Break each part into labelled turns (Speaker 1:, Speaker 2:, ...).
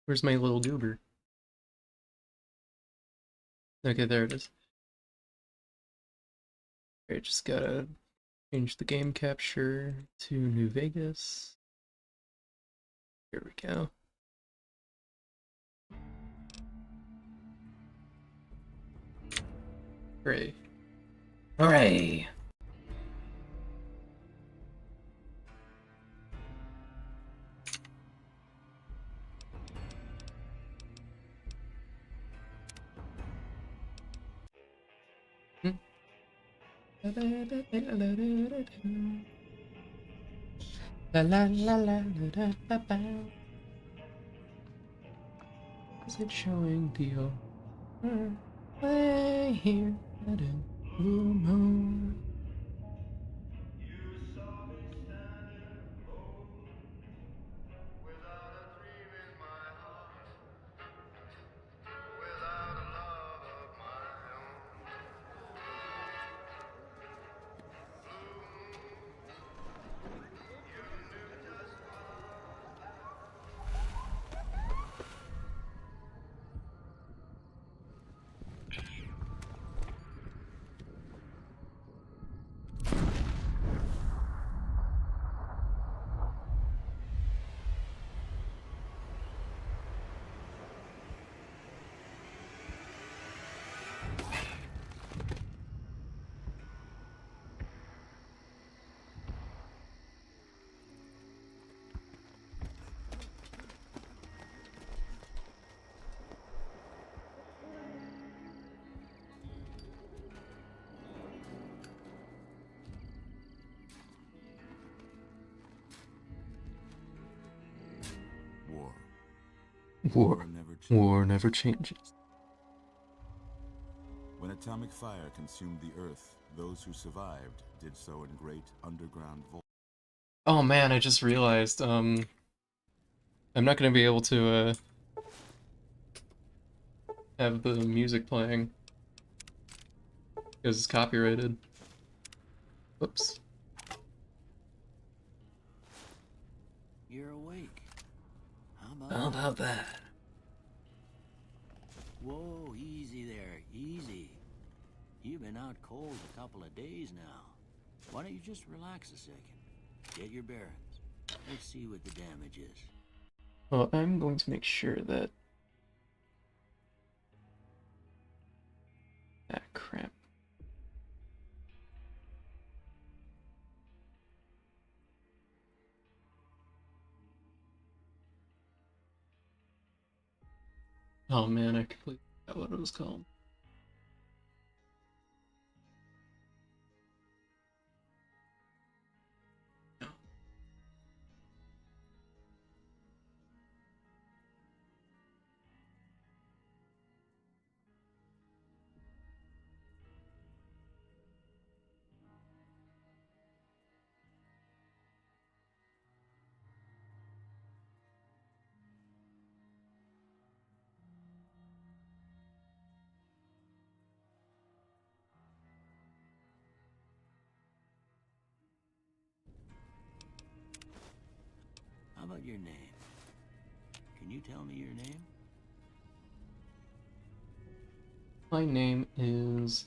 Speaker 1: Where's my little goober? Okay, there it is. Alright, just gotta change the game capture to New Vegas. Here we go. Hooray.
Speaker 2: Hooray!
Speaker 1: La la la la la la la. Is it showing the way here at a blue moon?
Speaker 3: War.
Speaker 1: War. War never changes.
Speaker 3: When atomic fire consumed the Earth, those who survived did so in great underground vaults.
Speaker 1: Oh man, I just realized, I'm not gonna be able to, have the music playing. Because it's copyrighted. Whoops.
Speaker 4: You're awake.
Speaker 2: How about that?
Speaker 4: Whoa, easy there, easy. You've been out cold a couple of days now. Why don't you just relax a second? Get your bearings. Let's see what the damage is.
Speaker 1: Well, I'm going to make sure that... Ah, crap. Oh man, I completely forgot what it was called.
Speaker 4: How about your name? Can you tell me your name?
Speaker 1: My name is...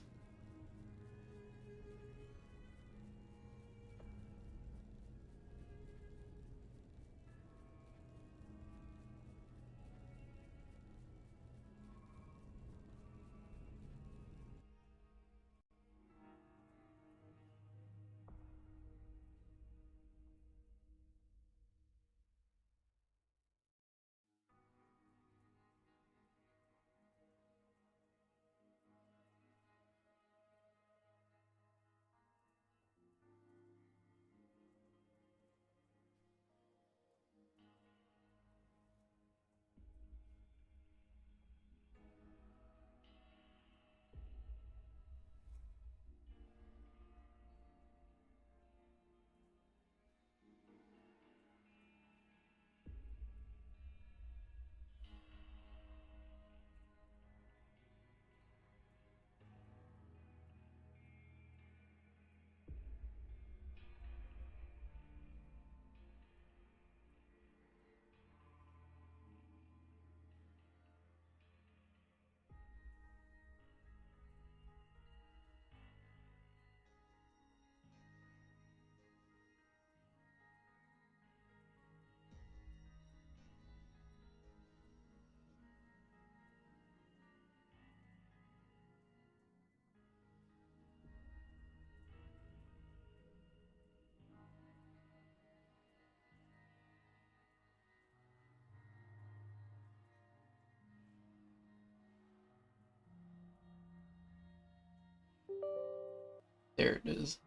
Speaker 1: There it is.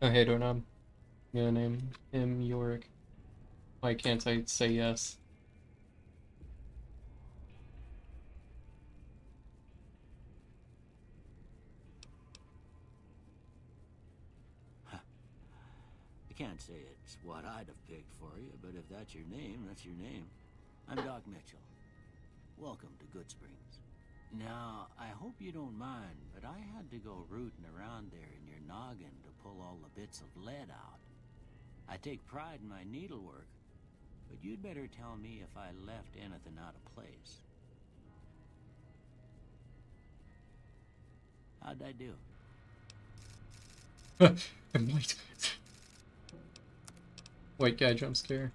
Speaker 1: Oh, hey, doorknob. I'm gonna name him Yorick. Why can't I say yes?
Speaker 4: I can't say it's what I'd have picked for you, but if that's your name, that's your name. I'm Doc Mitchell. Welcome to Good Springs. Now, I hope you don't mind, but I had to go rooting around there in your noggin to pull all the bits of lead out. I take pride in my needlework, but you'd better tell me if I left anything out of place. How'd I do?
Speaker 1: I'm white. White guy jump scare.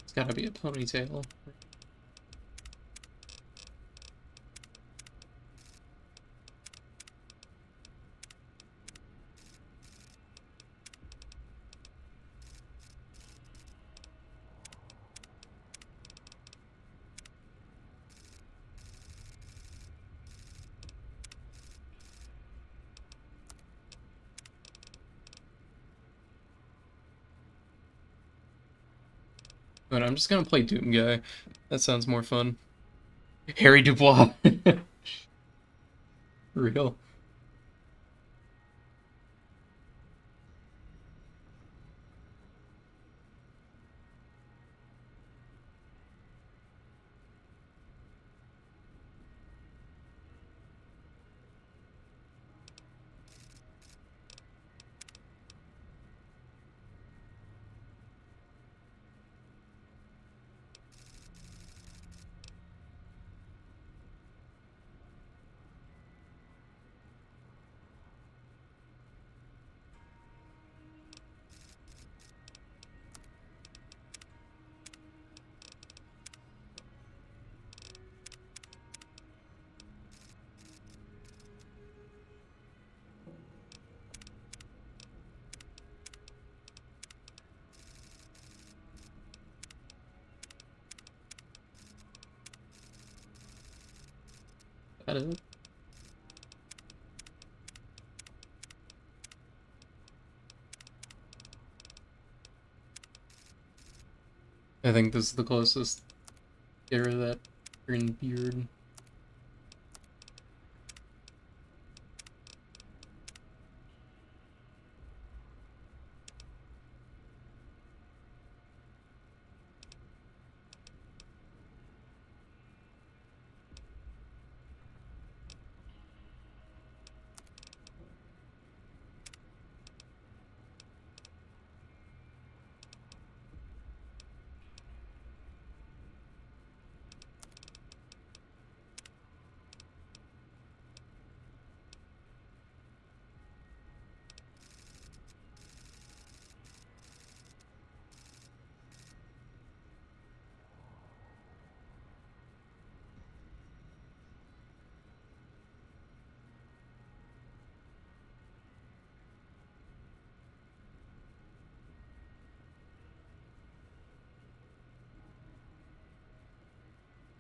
Speaker 1: It's gotta be a ponytail. But I'm just gonna play Doom Guy. That sounds more fun. Harry Dubois. Real. That is. I think this is the closest. Get rid of that green beard.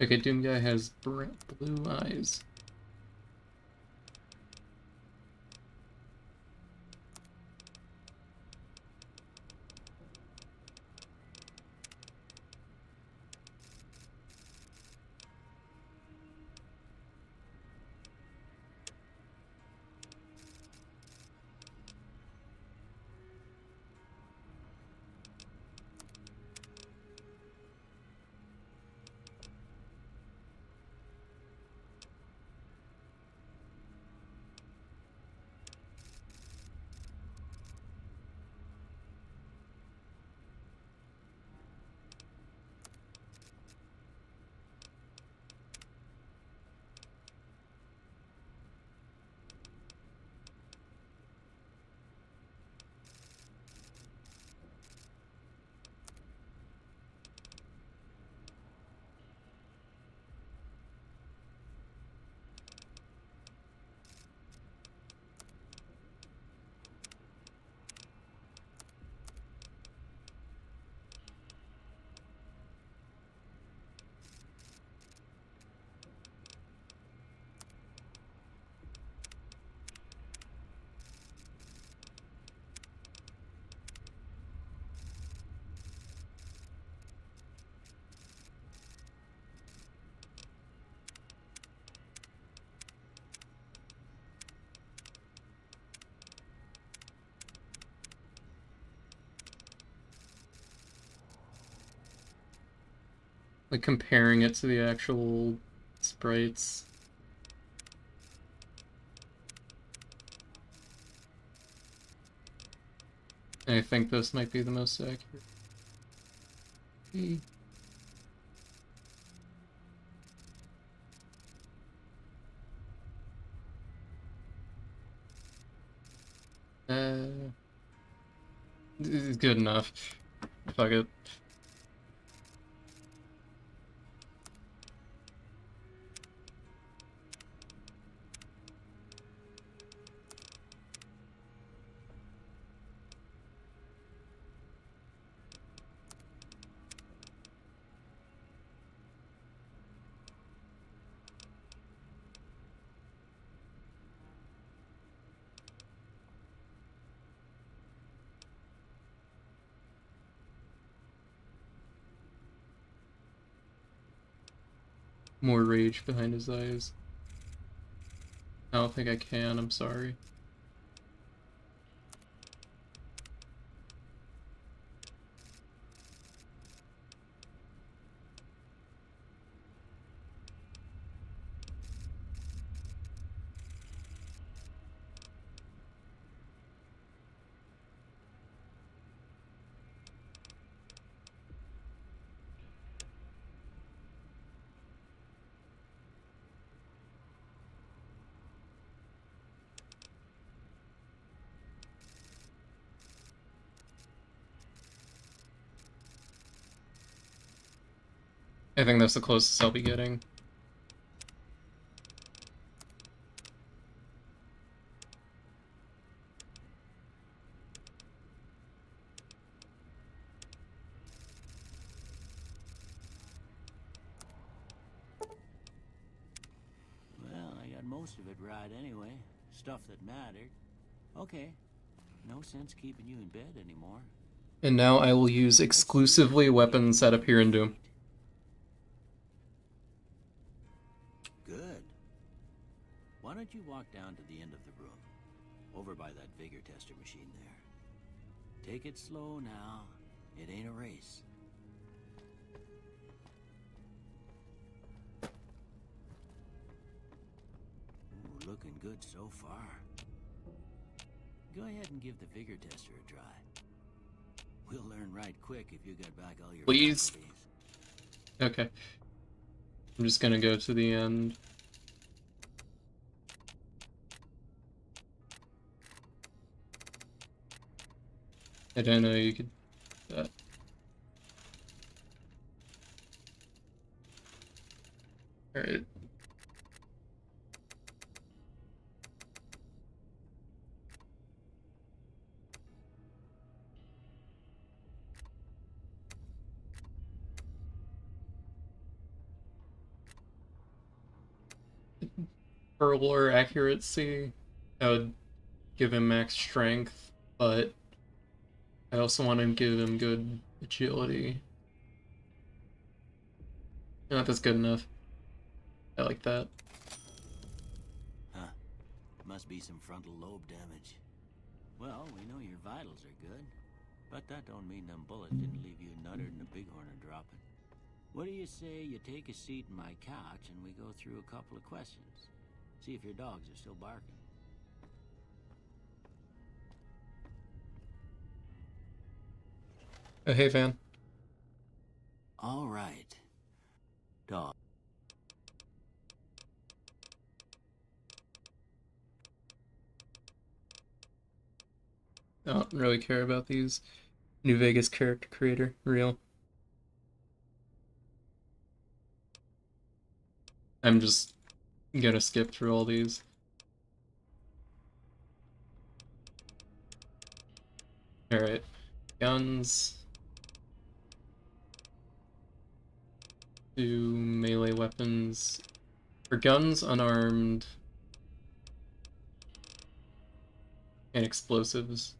Speaker 1: Okay, Doom Guy has blue eyes. Like comparing it to the actual sprites. I think this might be the most accurate. Good enough. Fuck it. More rage behind his eyes. I don't think I can, I'm sorry. I think that's the closest I'll be getting.
Speaker 4: Well, I got most of it right anyway. Stuff that mattered. Okay. No sense keeping you in bed anymore.
Speaker 1: And now I will use exclusively weapons that appear in Doom.
Speaker 4: Good. Why don't you walk down to the end of the room? Over by that vigor tester machine there. Take it slow now. It ain't a race. Ooh, looking good so far. Go ahead and give the vigor tester a try. We'll learn right quick if you got back all your
Speaker 1: Please.
Speaker 4: faculties.
Speaker 1: Okay. I'm just gonna go to the end. I didn't know you could do that. Alright. hurler accuracy, I would give him max strength, but I also want to give him good agility. Not that's good enough. I like that.
Speaker 4: Huh. Must be some frontal lobe damage. Well, we know your vitals are good, but that don't mean them bullets didn't leave you nuttered and a bighorn dropping. What do you say you take a seat in my couch and we go through a couple of questions? See if your dogs are still barking.
Speaker 1: Oh, hey, Van.
Speaker 4: All right. Dog.
Speaker 1: I don't really care about these. New Vegas character creator, real. I'm just gonna skip through all these. Alright. Guns. Do melee weapons. For guns, unarmed. And explosives.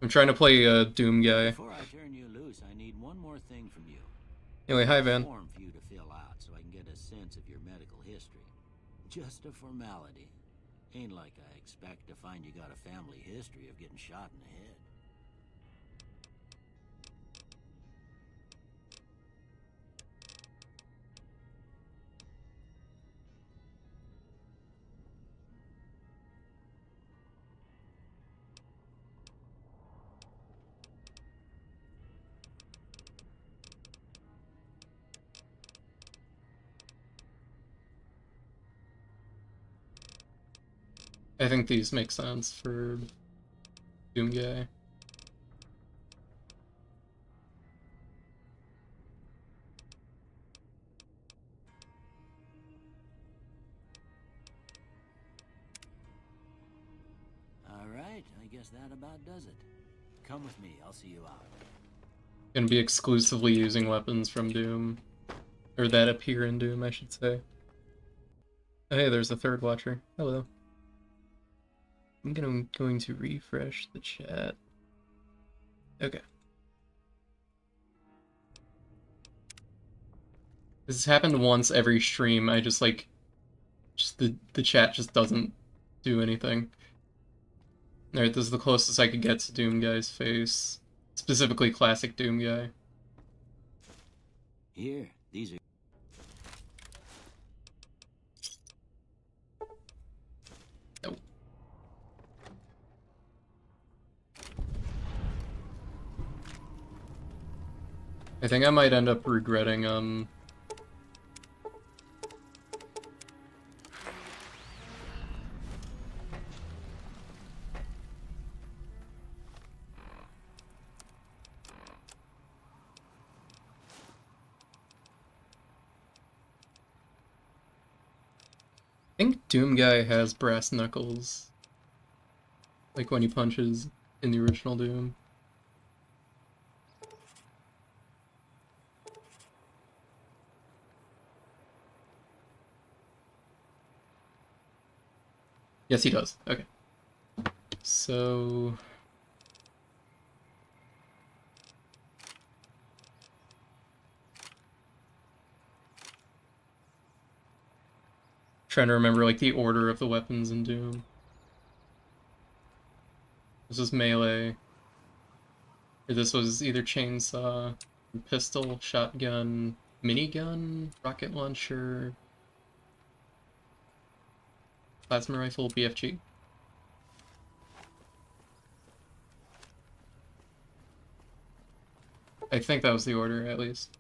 Speaker 1: I'm trying to play a Doom guy.
Speaker 4: Before I turn you loose, I need one more thing from you.
Speaker 1: Anyway, hi, Van.
Speaker 4: A form for you to fill out so I can get a sense of your medical history. Just a formality. Ain't like I expect to find you got a family history of getting shot in the head.
Speaker 1: I think these make sense for Doom guy.
Speaker 4: All right, I guess that about does it. Come with me, I'll see you out.
Speaker 1: Gonna be exclusively using weapons from Doom. Or that appear in Doom, I should say. Oh, hey, there's a third watcher. Hello. I'm going to refresh the chat. Okay. This has happened once every stream. I just like, the chat just doesn't do anything. Alright, this is the closest I could get to Doom Guy's face. Specifically classic Doom Guy.
Speaker 4: Here, these are...
Speaker 1: Nope. I think I might end up regretting, I think Doom Guy has brass knuckles. Like when he punches in the original Doom. Yes, he does. Okay. So... trying to remember like the order of the weapons in Doom. This was melee. Or this was either chainsaw, pistol, shotgun, minigun, rocket launcher, plasma rifle, BFG. I think that was the order, at least.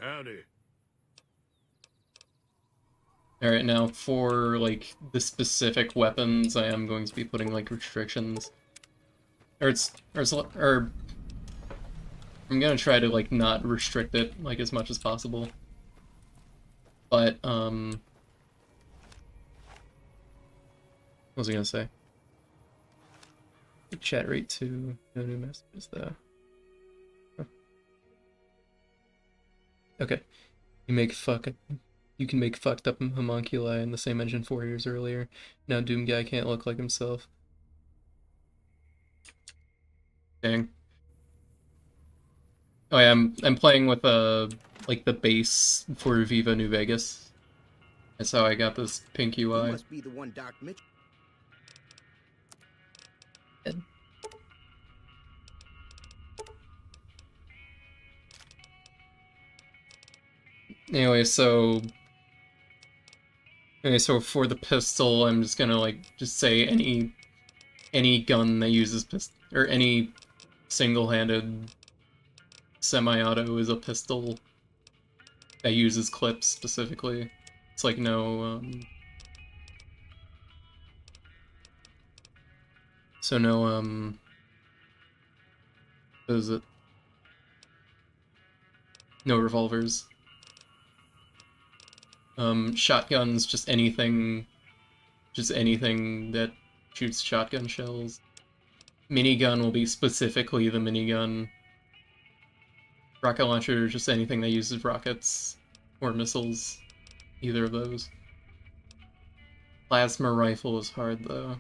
Speaker 3: Howdy.
Speaker 1: Alright, now for, like, the specific weapons, I am going to be putting, like, restrictions. Or I'm gonna try to, like, not restrict it, like, as much as possible. But, what was I gonna say? chat rate too. No new messages though. Huh. Okay. You can make fucked up homunculi in the same engine 4 years earlier. Now Doom Guy can't look like himself. Dang. Oh yeah, I'm playing with like the base for Viva New Vegas. That's how I got this pink UI.
Speaker 5: You must be the one Doc Mitchell.
Speaker 1: Anyway, so for the pistol, I'm just gonna like just say any gun that uses pistol or any single-handed semi-auto is a pistol that uses clips specifically. It's like no so no what is it? No revolvers. Shotguns, just anything that shoots shotgun shells. Minigun will be specifically the minigun. Rocket launcher, just anything that uses rockets or missiles. Either of those. Plasma rifle is hard though.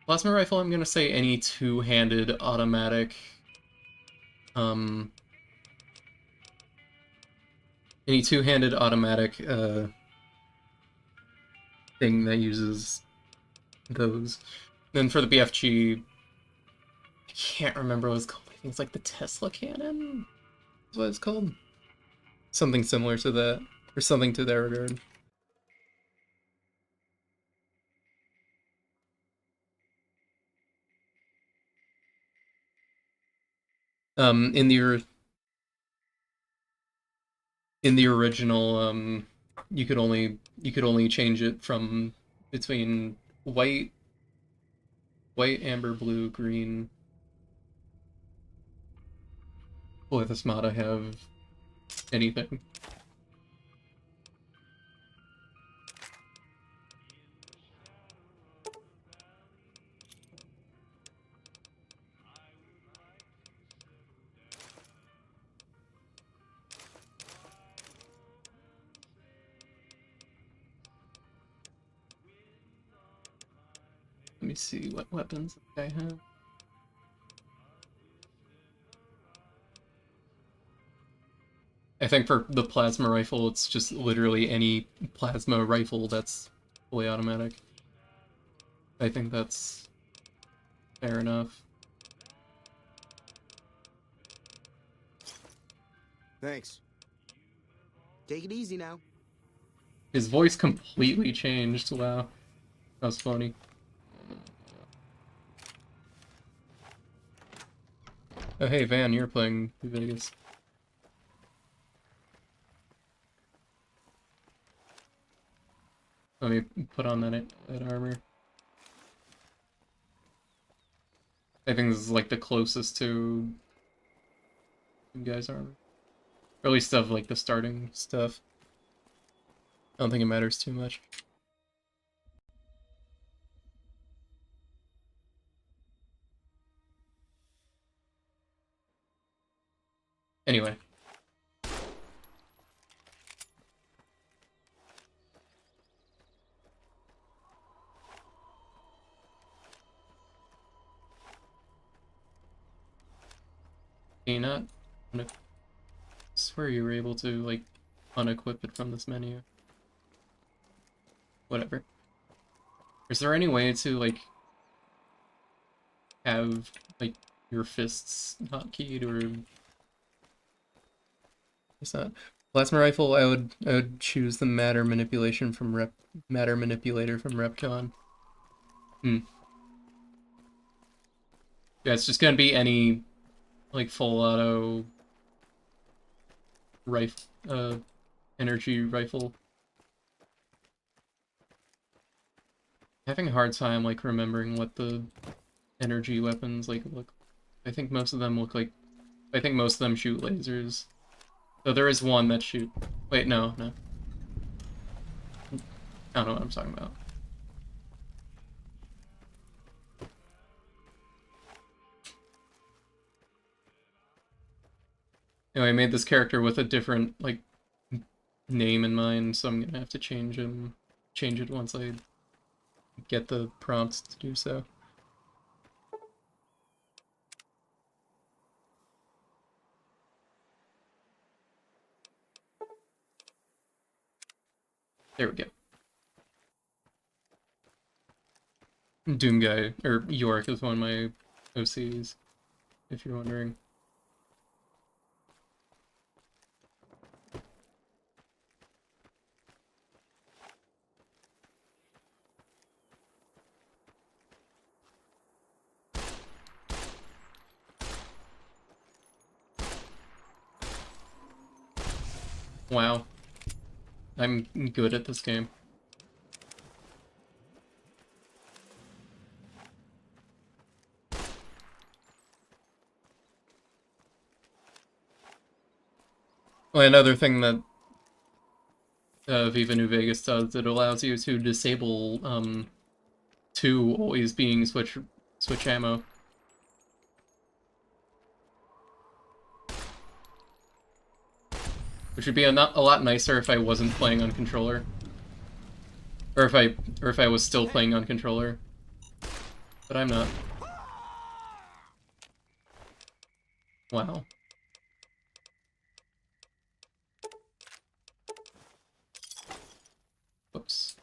Speaker 1: Plasma rifle, I'm gonna say any two-handed automatic any two-handed automatic thing that uses those. Then for the BFG, I can't remember what it's called. I think it's like the Tesla cannon? That's what it's called. Something similar to that. Or something to that regard. In the original, you could only change it from between white, amber, blue, green. With this mod, I have anything. Let me see what weapons I have. I think for the plasma rifle, it's just literally any plasma rifle that's fully automatic. I think that's fair enough.
Speaker 5: Thanks. Take it easy now.
Speaker 1: His voice completely changed. Wow. That was funny. Oh hey Van, you're playing Vegas. Let me put on that armor. I think this is like the closest to you guys' armor. Or at least of like the starting stuff. I don't think it matters too much. Anyway. Can you not? I swear you were able to, like, unequip it from this menu. Whatever. Is there any way to, like, have, like, your fists hotkeyed, or... It's not. Plasma rifle, I would choose the matter manipulator from Repcon. Yeah, it's just gonna be any, like, full auto energy rifle. Having a hard time, like, remembering what the energy weapons, like, look. I think most of them look like... I think most of them shoot lasers. Though there is one that shoot... Wait, no. I don't know what I'm talking about. Anyway, I made this character with a different, like, name in mind, so I'm gonna have to change it once I get the prompts to do so. There we go. Doom Guy, or York, is one of my OCs, if you're wondering. Wow. I'm good at this game. Well, another thing that Viva New Vegas does, it allows you to disable 2 always being switch ammo. Which would be a lot nicer if I wasn't playing on controller. Or if I was still playing on controller. But I'm not. Wow. Whoops.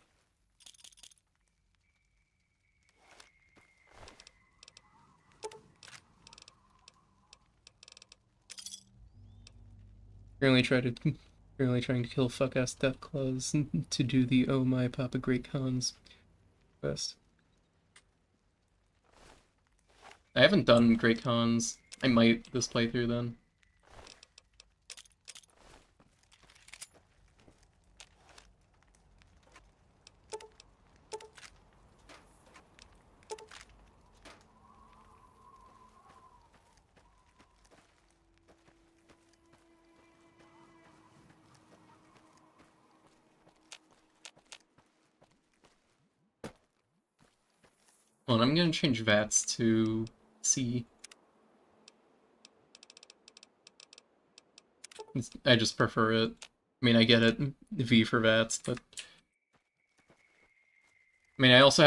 Speaker 1: Currently trying to kill fuck-ass death claws to do the oh my Papa Great Cons quest. I haven't done Great Cons. I might this playthrough then. Well, I'm gonna change VATS to C. I just prefer it. I mean, I get it, V for VATS, but I mean, I also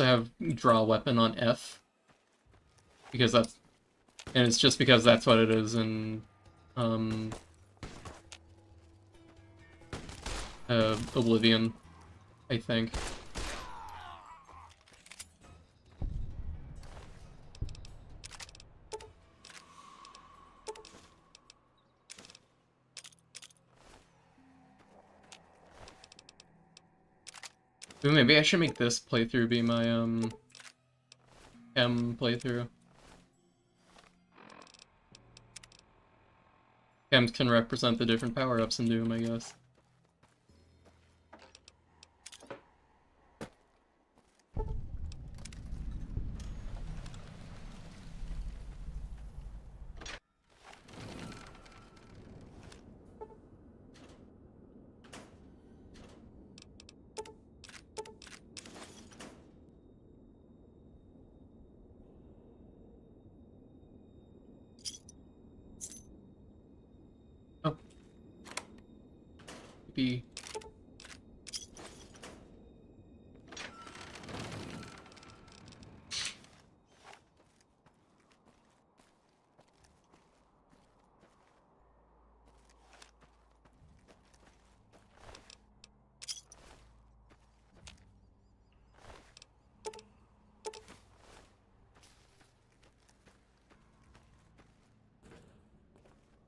Speaker 1: have draw weapon on F because that's, and it's just because that's what it is in Oblivion, I think. Ooh, maybe I should make this playthrough be my chem playthrough. Chems can represent the different power-ups in Doom, I guess. Oh. Maybe.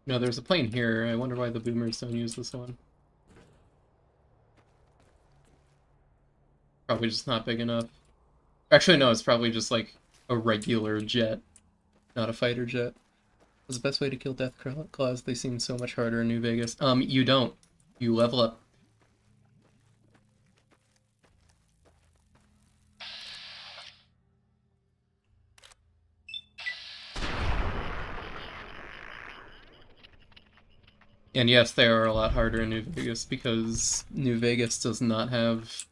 Speaker 1: No, there's a plane here. I wonder why the boomers don't use this one. Probably just not big enough. Actually, no, it's probably just like a regular jet, not a fighter jet. What's the best way to kill death claws? They seem so much harder in New Vegas. You don't. You level up. And yes, they are a lot harder in New Vegas because New Vegas does not have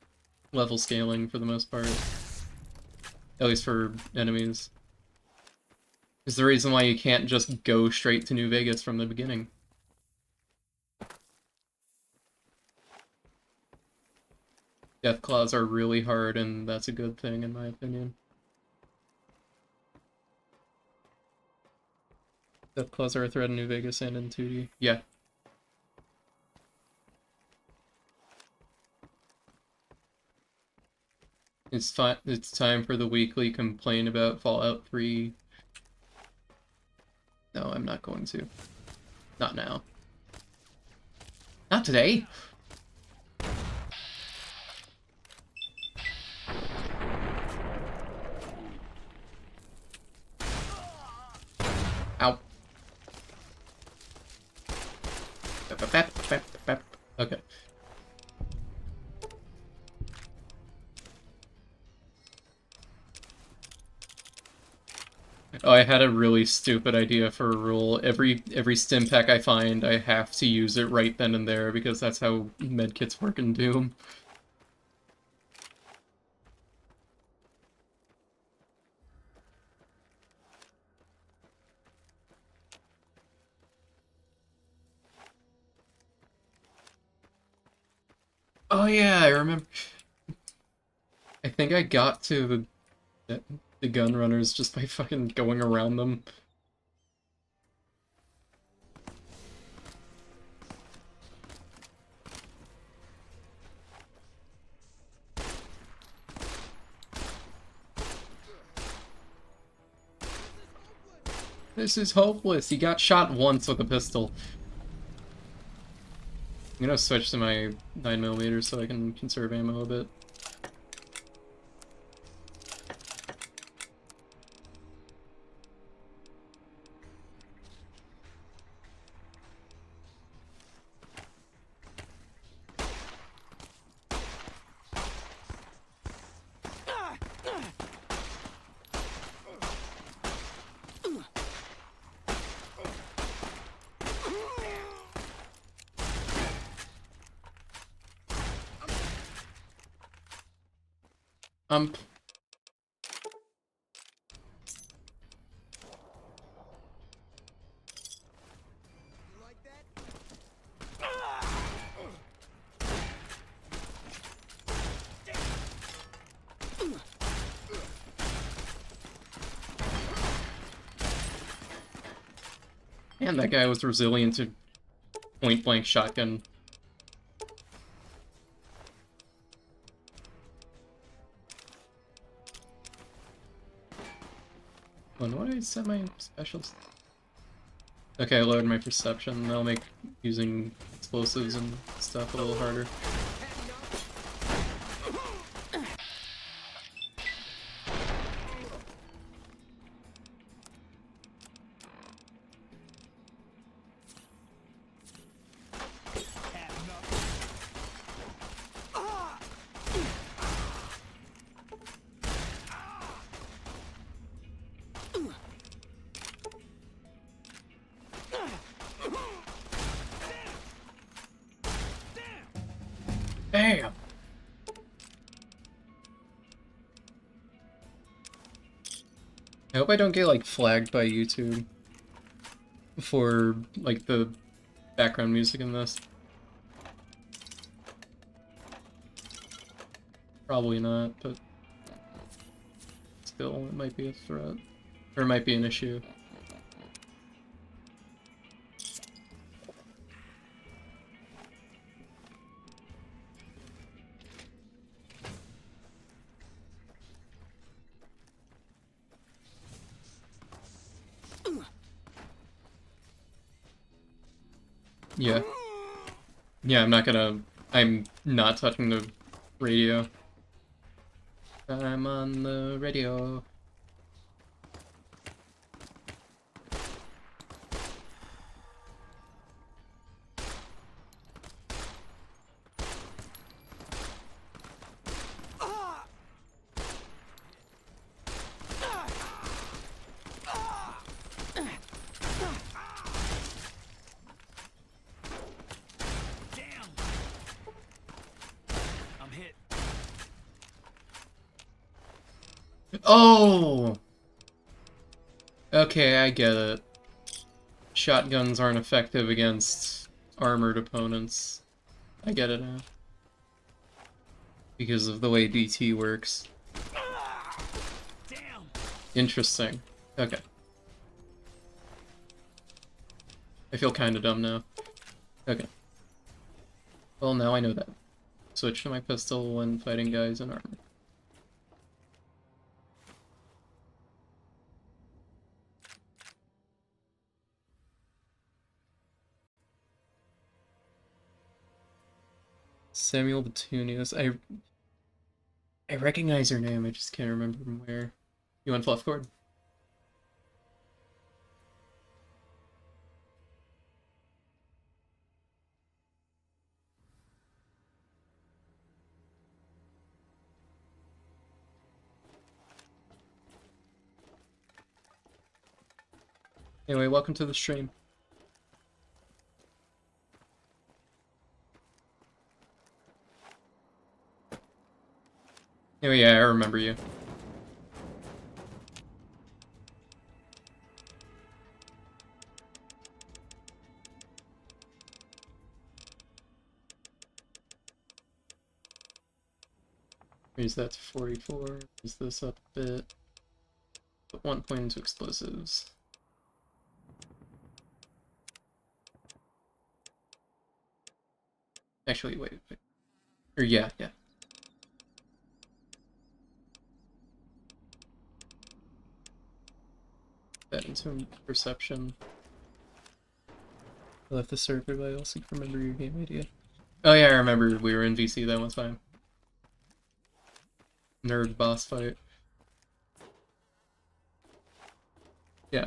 Speaker 1: level scaling for the most part. At least for enemies. is the reason why you can't just go straight to New Vegas from the beginning. Deathclaws are really hard, and that's a good thing, in my opinion. Deathclaws are a threat in New Vegas and in 2D. Yeah. It's time for the weekly complain about Fallout 3. No, I'm not going to. Not now. Not today! Ow. Okay. Oh, I had a really stupid idea for a rule. Every stim pack I find, I have to use it right then and there, because that's how medkits work in Doom. Oh yeah, I remember. I think I got to the gun runners just by fucking going around them. This is hopeless. He got shot once with a pistol. I'm gonna switch to my 9mm so I can conserve ammo a bit.
Speaker 5: You like that?
Speaker 1: Man, that guy was resilient to point-blank shotgun. When would I set my specials? Okay, I lowered my perception. That'll make using explosives and stuff a little harder. Damn! I hope I don't get, like, flagged by YouTube for, like, the background music in this. Probably not, but still, it might be a threat. Or it might be an issue. Yeah. Yeah, I'm not touching the radio. I'm on the radio. Oh! Okay, I get it. Shotguns aren't effective against armored opponents. I get it now. Because of the way DT works.
Speaker 4: Damn.
Speaker 1: Interesting. Okay. I feel kinda dumb now. Okay. Well, now I know that. Switch to my pistol when fighting guys in armor. Samuel Petunias. I recognize her name, I just can't remember from where. You want fluff cord? Anyway, welcome to the stream. Anyway, yeah, I remember you. Raise that to 44. Raise this up a bit. Put 1 point into explosives. Actually, wait. Or yeah. That into perception. I left the server, but I also remember your game idea. Oh yeah, I remember we were in VC that one time. Nerd boss fight. Yeah,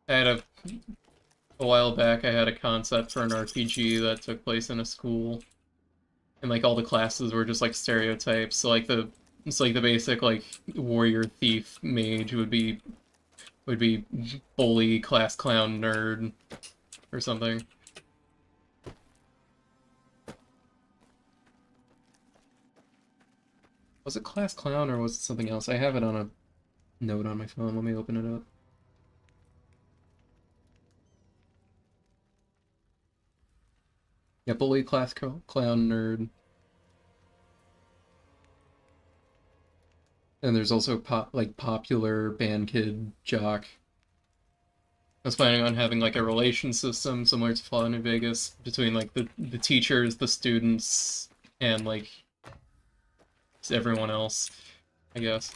Speaker 1: I had a while back I had a concept for an RPG that took place in a school. And like all the classes were just like stereotypes. So like it's like the basic like warrior, thief, mage would be bully, class clown, nerd, or something. Was it class clown or was it something else? I have it on a note on my phone. Let me open it up. Yeah, bully, class clown, nerd. And there's also popular band kid jock. I was planning on having like a relation system similar to Fallout New Vegas between like the teachers, the students, and like everyone else, I guess.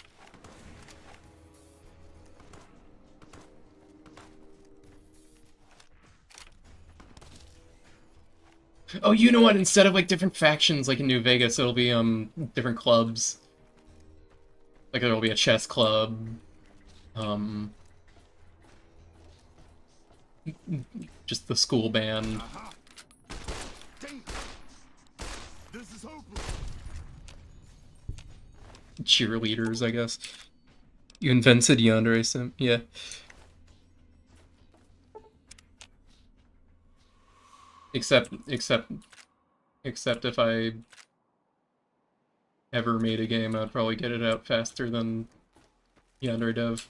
Speaker 1: Oh, you know what? Instead of like different factions like in New Vegas, it'll be different clubs. Like there'll be a chess club, just the school band.
Speaker 3: This is hopeless.
Speaker 1: Cheerleaders, I guess. You invented yonder, I assume. Yeah. Except if I ever made a game, I'd probably get it out faster than yonder dev.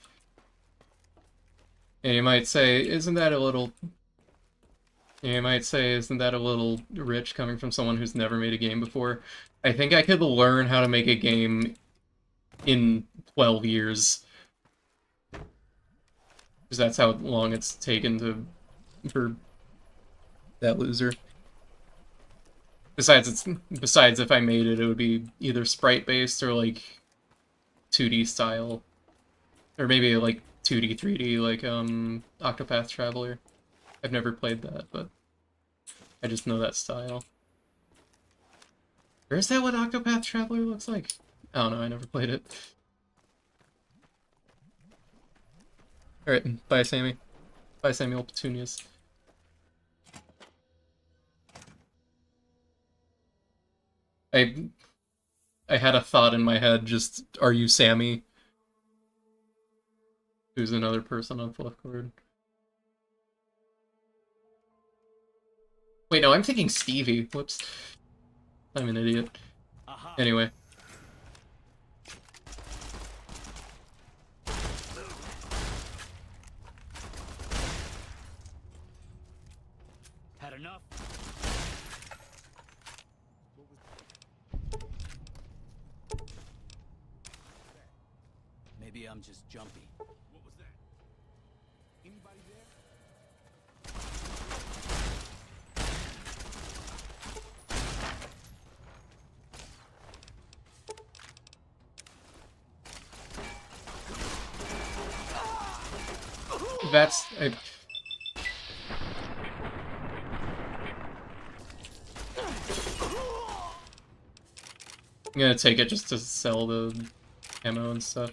Speaker 1: And you might say, isn't that a little... You might say, isn't that a little rich coming from someone who's never made a game before? I think I could learn how to make a game in 12 years. Because that's how long it's taken for that loser. Besides if I made it, it would be either sprite-based or like 2D style. Or maybe like 2D, 3D, like Octopath Traveler. I've never played that, but I just know that style. Or is that what Octopath Traveler looks like? I don't know, I never played it. Alright, bye Sammy. Bye Samuel Petunias. I had a thought in my head, just, are you Sammy? Who's another person on Fluff Cord. Wait, no, I'm thinking Stevie. Whoops. I'm an idiot. Anyway.
Speaker 5: I'm just jumpy.
Speaker 3: What was that? Anybody there?
Speaker 1: That's... I'm gonna take it just to sell the ammo and stuff.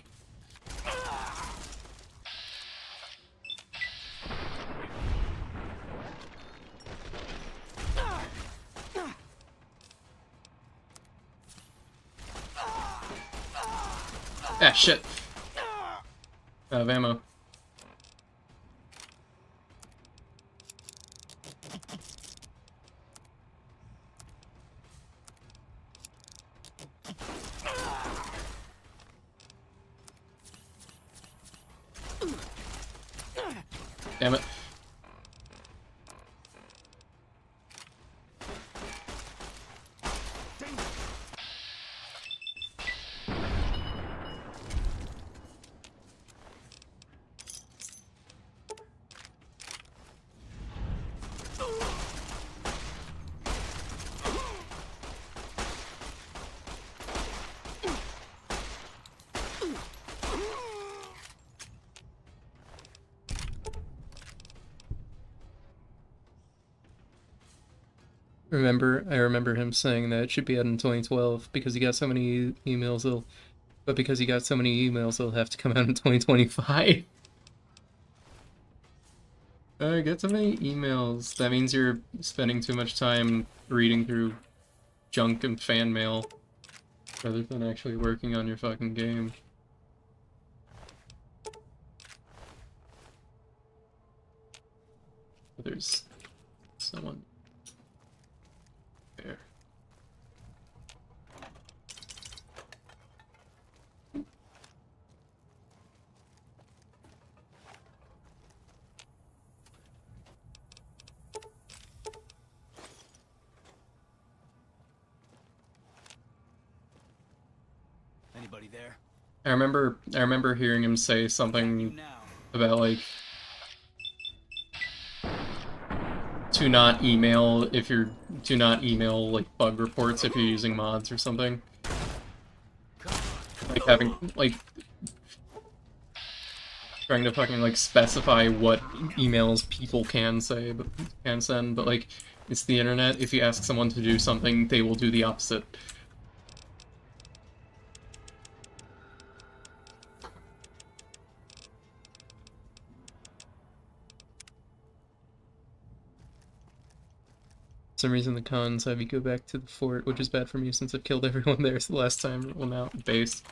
Speaker 1: Ah, shit. Out of ammo. Damn it. I remember him saying that it should be out in 2012 because he got so many emails but because he got so many emails it'll have to come out in 2025. Get so many emails. That means you're spending too much time reading through junk and fan mail rather than actually working on your fucking game. There's someone there.
Speaker 5: Anybody there?
Speaker 1: I remember hearing him say something
Speaker 5: Now.
Speaker 1: about like to not email like bug reports if you're using mods or something. Like having like trying to fucking like specify what emails people can say but can send, but like it's the internet. If you ask someone to do something, they will do the opposite. For some reason the cons have you go back to the fort, which is bad for me since I've killed everyone there the last time. Well, now base.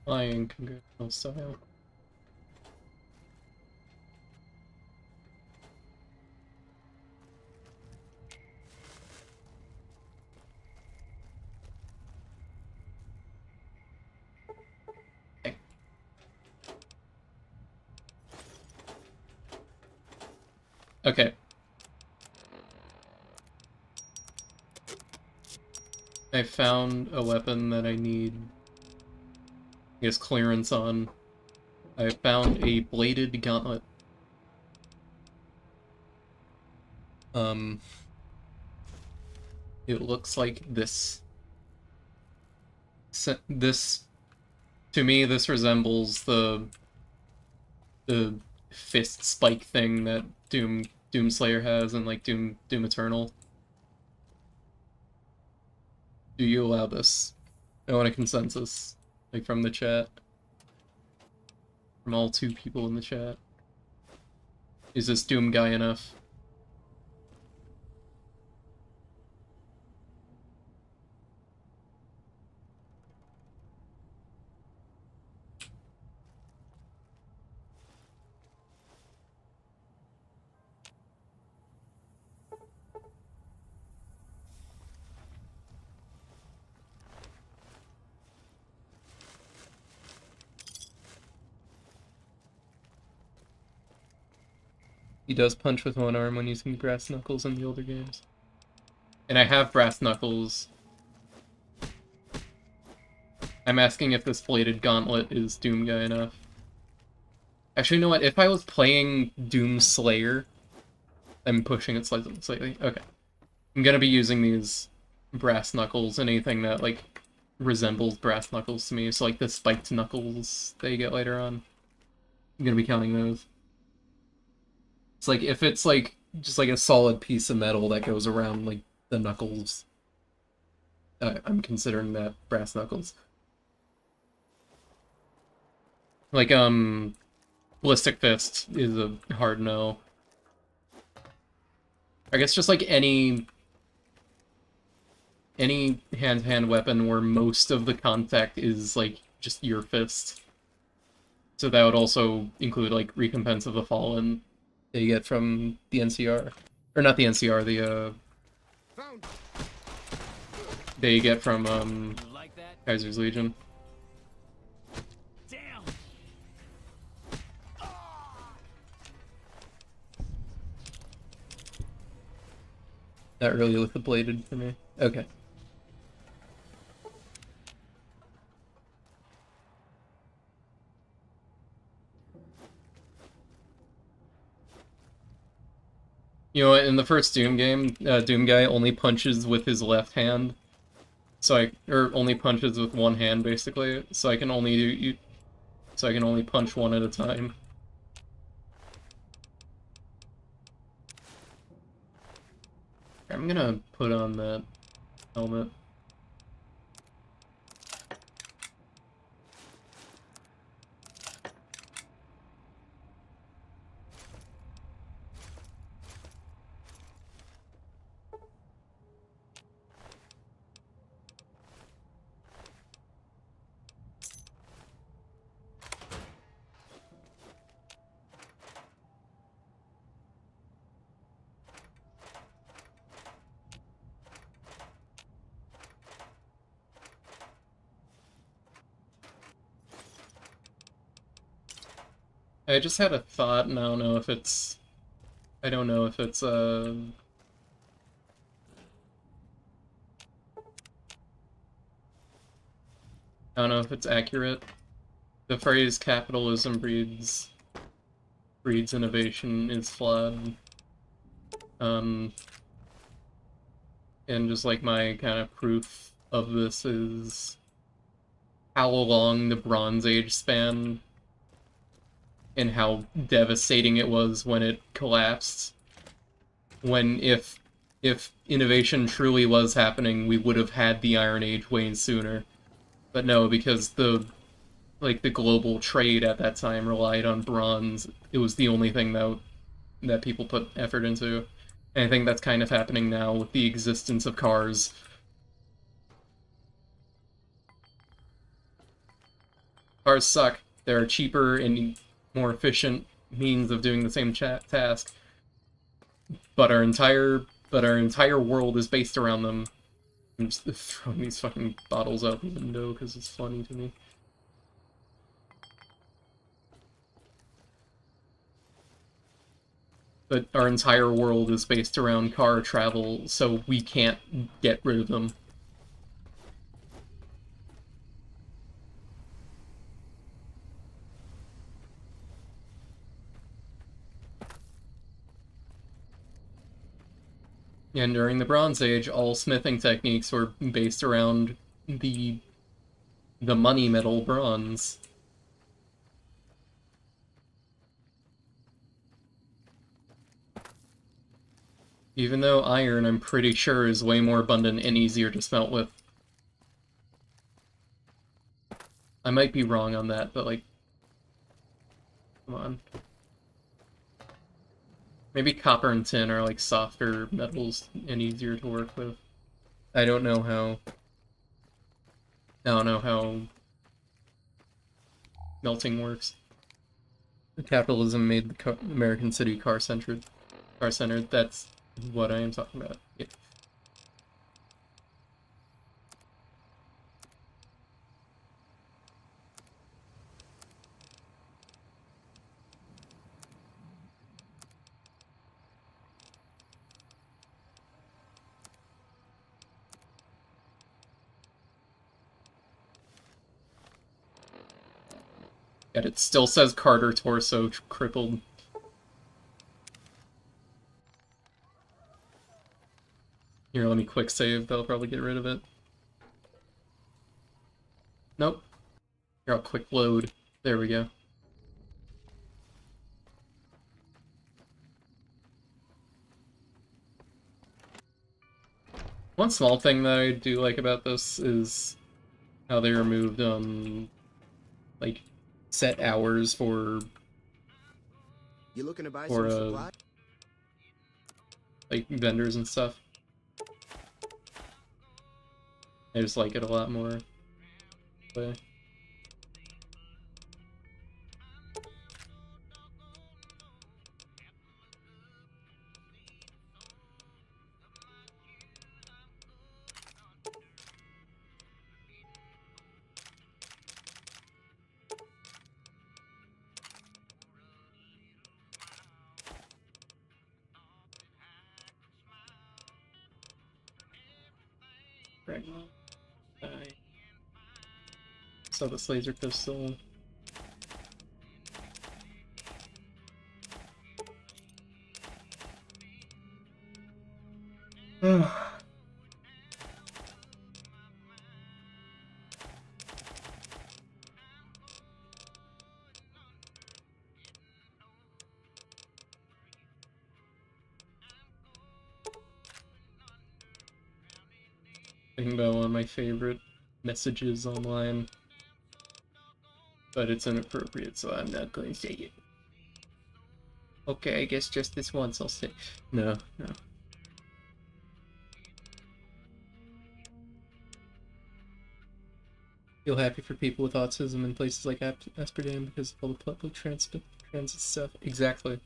Speaker 1: Flying congressional style. Okay. I found a weapon that I need, I guess, clearance on. I found a bladed gauntlet. It looks like this. This, to me, this resembles the fist spike thing that Doomslayer has in like Doom Eternal. Do you allow this? I want a consensus, like from the chat. From all 2 people in the chat. Is this Doom guy enough? He does punch with one arm when using brass knuckles in the older games. And I have brass knuckles. I'm asking if this bladed gauntlet is Doom guy enough. Actually, you know what? If I was playing Doom Slayer, I'm pushing it slightly. Okay. I'm gonna be using these brass knuckles and anything that, like, resembles brass knuckles to me. So, like, the spiked knuckles that you get later on. I'm gonna be counting those. It's like, if it's, like, just, like, a solid piece of metal that goes around, like, the knuckles, I'm considering that brass knuckles. Like, Ballistic Fist is a hard no. I guess just, like, any hand-to-hand weapon where most of the contact is, like, just your fist. So that would also include, like, Recompense of the Fallen that you get from the NCR. Or not the NCR, the, that you get from,
Speaker 5: You like that?
Speaker 1: Kaiser's Legion.
Speaker 5: Damn!
Speaker 1: Not really with the bladed for me. Okay. You know what, in the first Doom game, Doom guy only punches with his left hand. Or only punches with one hand, basically. So I can only punch one at a time. I'm gonna put on that helmet. I just had a thought, and I don't know if it's... I don't know if it's, I don't know if it's accurate. The phrase capitalism breeds innovation is flawed. And just like my kind of proof of this is how long the Bronze Age spanned and how devastating it was when it collapsed. When if innovation truly was happening, we would have had the Iron Age way sooner. But no, because the global trade at that time relied on bronze. It was the only thing that people put effort into. And I think that's kind of happening now with the existence of cars. Cars suck. There are cheaper and more efficient means of doing the same task. But our entire world is based around them. I'm just throwing these fucking bottles out the window because it's funny to me. But our entire world is based around car travel, so we can't get rid of them. And during the Bronze Age, all smithing techniques were based around the money metal bronze. Even though iron, I'm pretty sure, is way more abundant and easier to smelt with. I might be wrong on that, but like, come on. Maybe copper and tin are like softer metals and easier to work with. I don't know how. I don't know how melting works. Capitalism made the American city car-centered. Car-centered. That's what I am talking about. Yeah. Yet it still says Carter torso crippled. Here, let me quick save. That'll probably get rid of it. Nope. Here, I'll quick load. There we go. One small thing that I do like about this is how they removed, like, set hours for
Speaker 6: You looking to buy
Speaker 1: for
Speaker 6: some supplies?
Speaker 1: like vendors and stuff. I just like it a lot more. But right. So this laser pistol. Thinking about one of my favorite messages online, but it's inappropriate, so I'm not going to say it. Okay, I guess just this once I'll say. No, no. Feel happy for people with autism in places like Amsterdam because of all the public transit stuff. Exactly.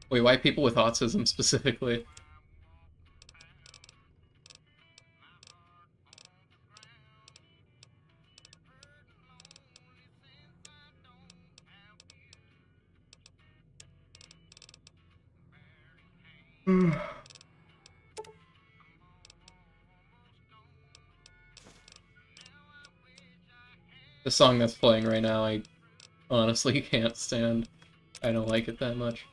Speaker 1: Wait, why people with autism specifically? The song that's playing right now, I honestly can't stand. I don't like it that much.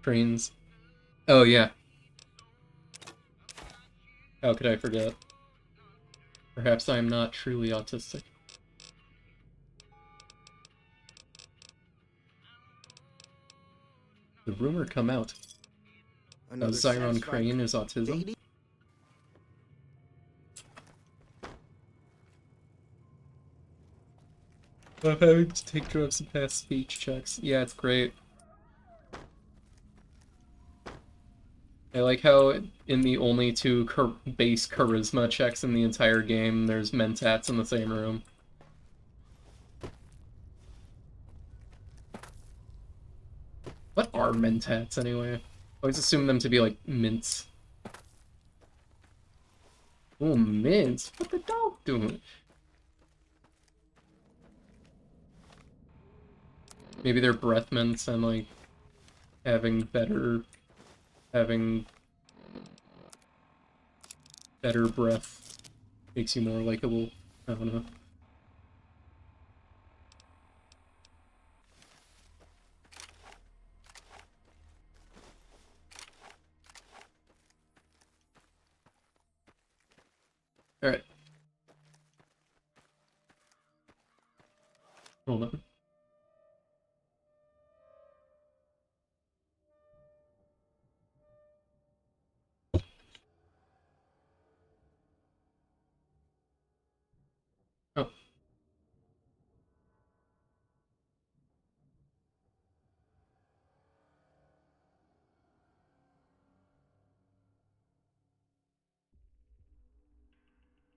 Speaker 1: Trains. Oh, yeah. How could I forget? Perhaps I am not truly autistic. The rumor come out. Zyron Crane is autism. I'm having to take drugs and pass speech checks. Yeah, it's great. I like how in the only two base charisma checks in the entire game, there's mentats in the same room. What are mentats anyway? I always assume them to be like mints. Oh, mints? What the dog doing? Maybe they're breath mints and like having better breath makes you more likable. I don't know. Alright.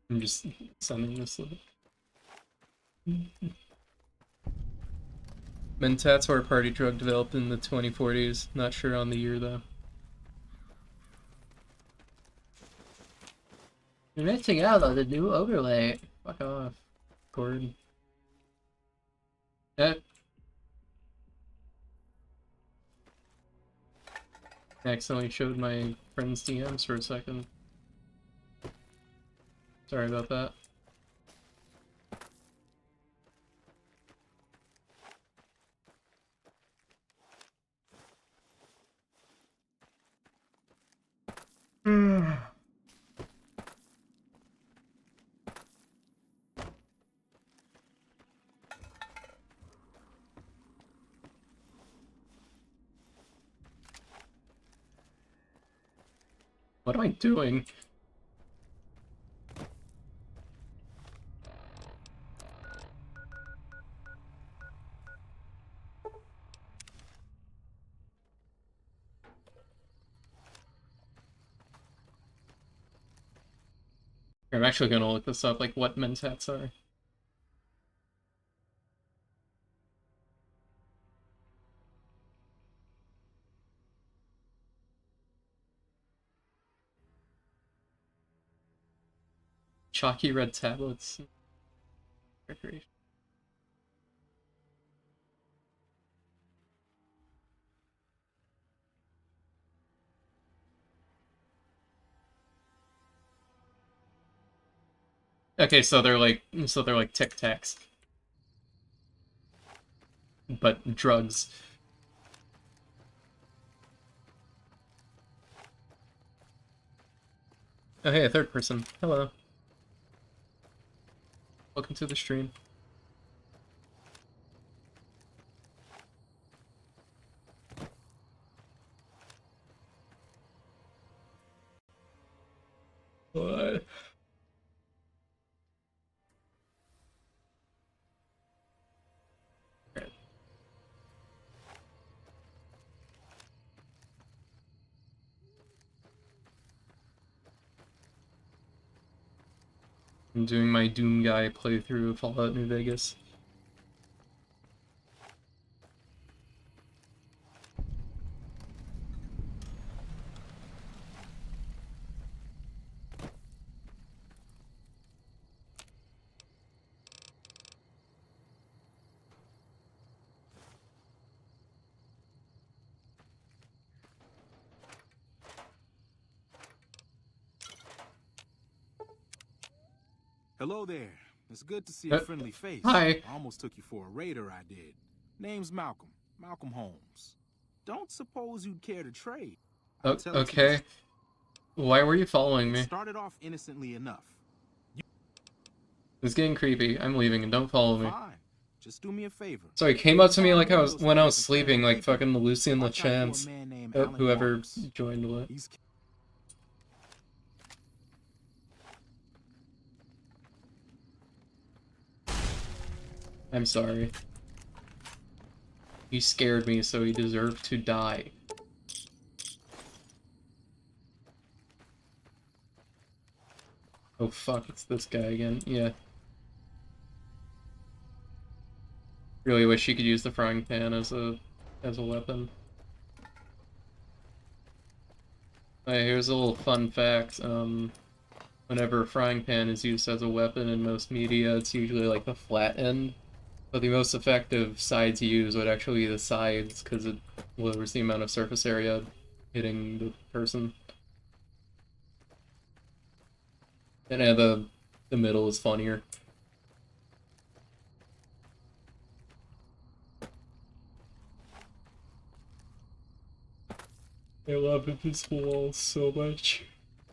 Speaker 1: I'm just sending this. Mentats were a party drug developed in the 2040s. Not sure on the year though. You're missing out on the new overlay. Fuck off, Gordon. I accidentally showed my friend's DMs for a second. Sorry about that. What am I doing? I'm actually gonna look this up, like what mentats are. Chalky red tablets. Recreation. Okay, so they're like Tic Tacs, but drugs. Oh hey, a third person. Hello. Welcome to the stream. What? I'm doing my Doom Guy playthrough of Fallout New Vegas.
Speaker 7: Hello there. It's good to see a friendly face.
Speaker 1: Hi.
Speaker 7: I almost took you for a raider, I did. Name's Malcolm. Malcolm Holmes. Don't suppose you'd care to trade.
Speaker 1: Okay. Why were you following me?
Speaker 7: Started off innocently enough.
Speaker 1: It's getting creepy. I'm leaving and don't follow me.
Speaker 7: Fine. Just do me a favor.
Speaker 1: Sorry, came up to me like when I was sleeping, like fucking Lucian LeChance. Whoever joined what. I'm sorry. He scared me, so he deserved to die. Oh fuck, it's this guy again. Yeah. Really wish you could use the frying pan as a weapon. Alright, here's a little fun fact. Whenever a frying pan is used as a weapon in most media, it's usually like the flat end. But the most effective side to use would actually be the sides, because it lowers the amount of surface area hitting the person. And the middle is funnier. I love invisible walls so much.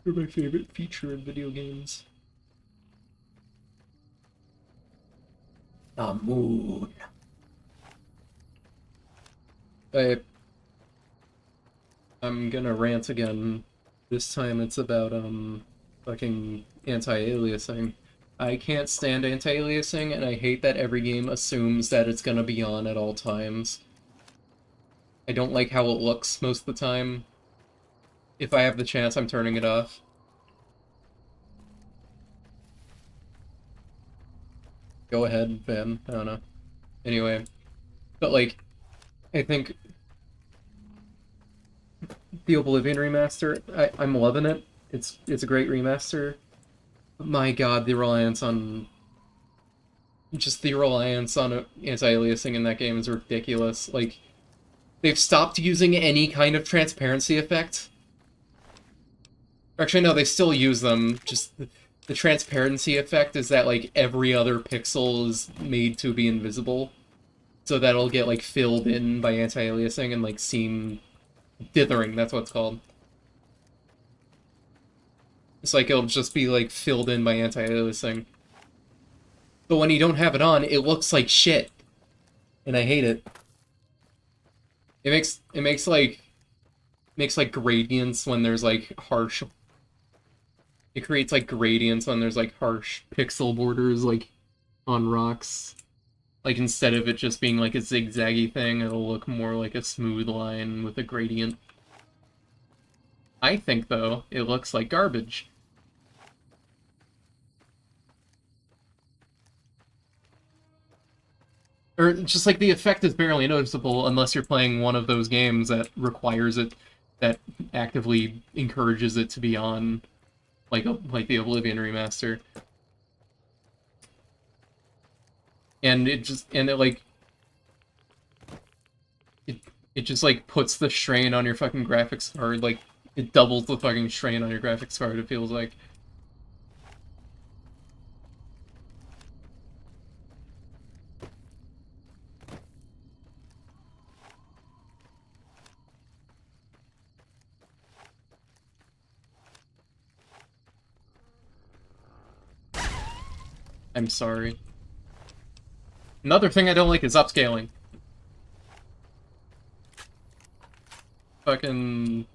Speaker 1: They're my favorite feature in video games.
Speaker 2: The moon.
Speaker 1: I'm gonna rant again. This time it's about fucking anti-aliasing. I can't stand anti-aliasing, and I hate that every game assumes that it's gonna be on at all times. I don't like how it looks most of the time. If I have the chance, I'm turning it off. Go ahead, Van. I don't know. Anyway, but like, I think the Oblivion remaster, I'm loving it. It's a great remaster. My God, the reliance on anti-aliasing in that game is ridiculous. Like, they've stopped using any kind of transparency effect. Actually, no, they still use them. Just the transparency effect is that like every other pixel is made to be invisible, so that'll get like filled in by anti-aliasing and like seem dithering. That's what it's called. It's like it'll just be like filled in by anti-aliasing. But when you don't have it on, it looks like shit, and I hate it. It makes like gradients when there's like harsh. It creates like gradients when there's like harsh pixel borders like on rocks. Like instead of it just being like a zigzaggy thing, it'll look more like a smooth line with a gradient. I think though, it looks like garbage. Or just like the effect is barely noticeable unless you're playing one of those games that requires it, that actively encourages it to be on, like the Oblivion remaster. And it just like puts the strain on your fucking graphics card, like it doubles the fucking strain on your graphics card, it feels like. I'm sorry. Another thing I don't like is upscaling. Fucking...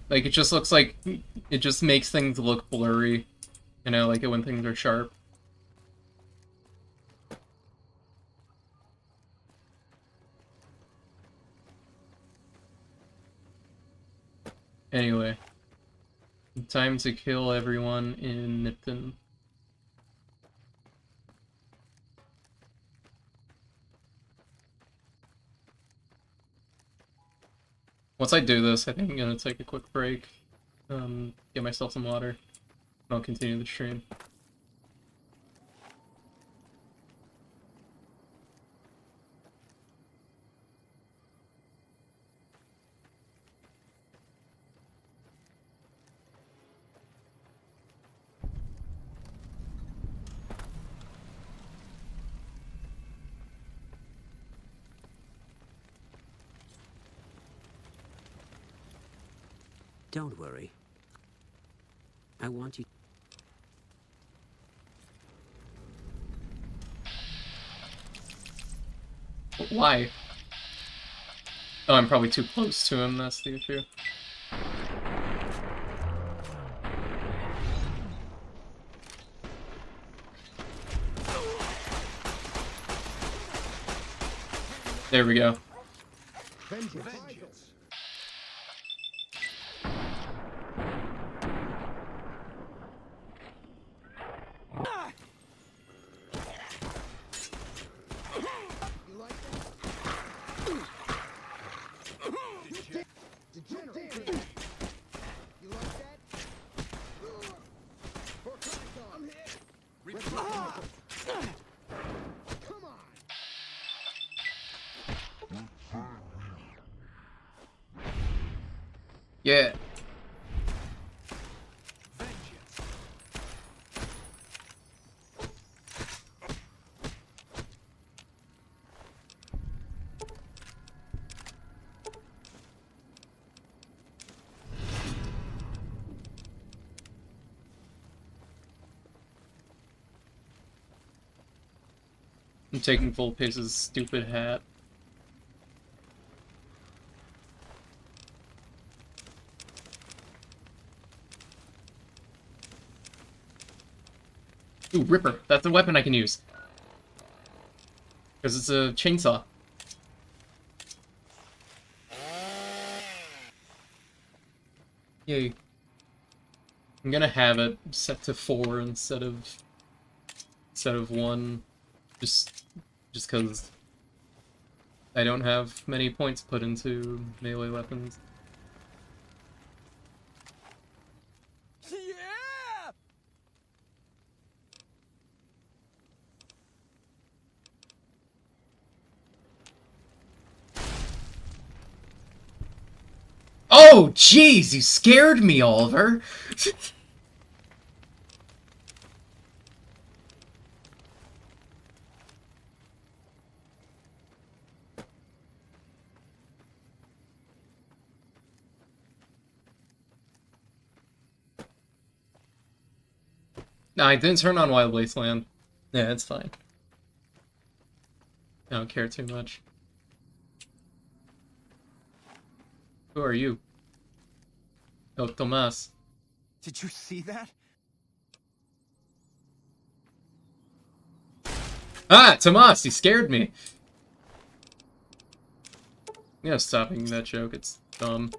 Speaker 1: Like, it just looks like... It just makes things look blurry. You know, like it when things are sharp. Anyway. Time to kill everyone in Nipton. Once I do this, I think I'm gonna take a quick break, get myself some water, and I'll continue the stream.
Speaker 8: Don't worry. I want you...
Speaker 1: Why? Oh, I'm probably too close to him, that's the issue. There we go. Yeah. I'm taking Volpace's stupid hat. Ooh, Ripper. That's a weapon I can use. Because it's a chainsaw. Yay. I'm gonna have it set to 4 instead of 1, just because I don't have many points put into melee weapons.
Speaker 5: Yeah!
Speaker 1: Oh, jeez, you scared me, Oliver! Nah, I didn't turn on Wild Wasteland. Yeah, it's fine. I don't care too much. Who are you? Oh, Tomas.
Speaker 5: Did you see that?
Speaker 1: Ah, Tomas, you scared me! I'm gonna stop making that joke, it's dumb.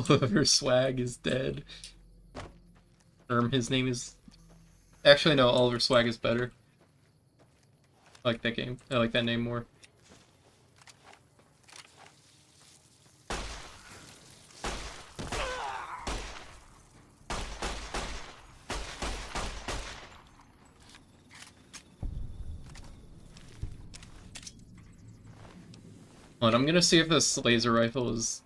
Speaker 1: Oliver Swag is dead. His name is... Actually, no, Oliver Swag is better. I like that game. I like that name more. Hold on, I'm gonna see if this laser rifle is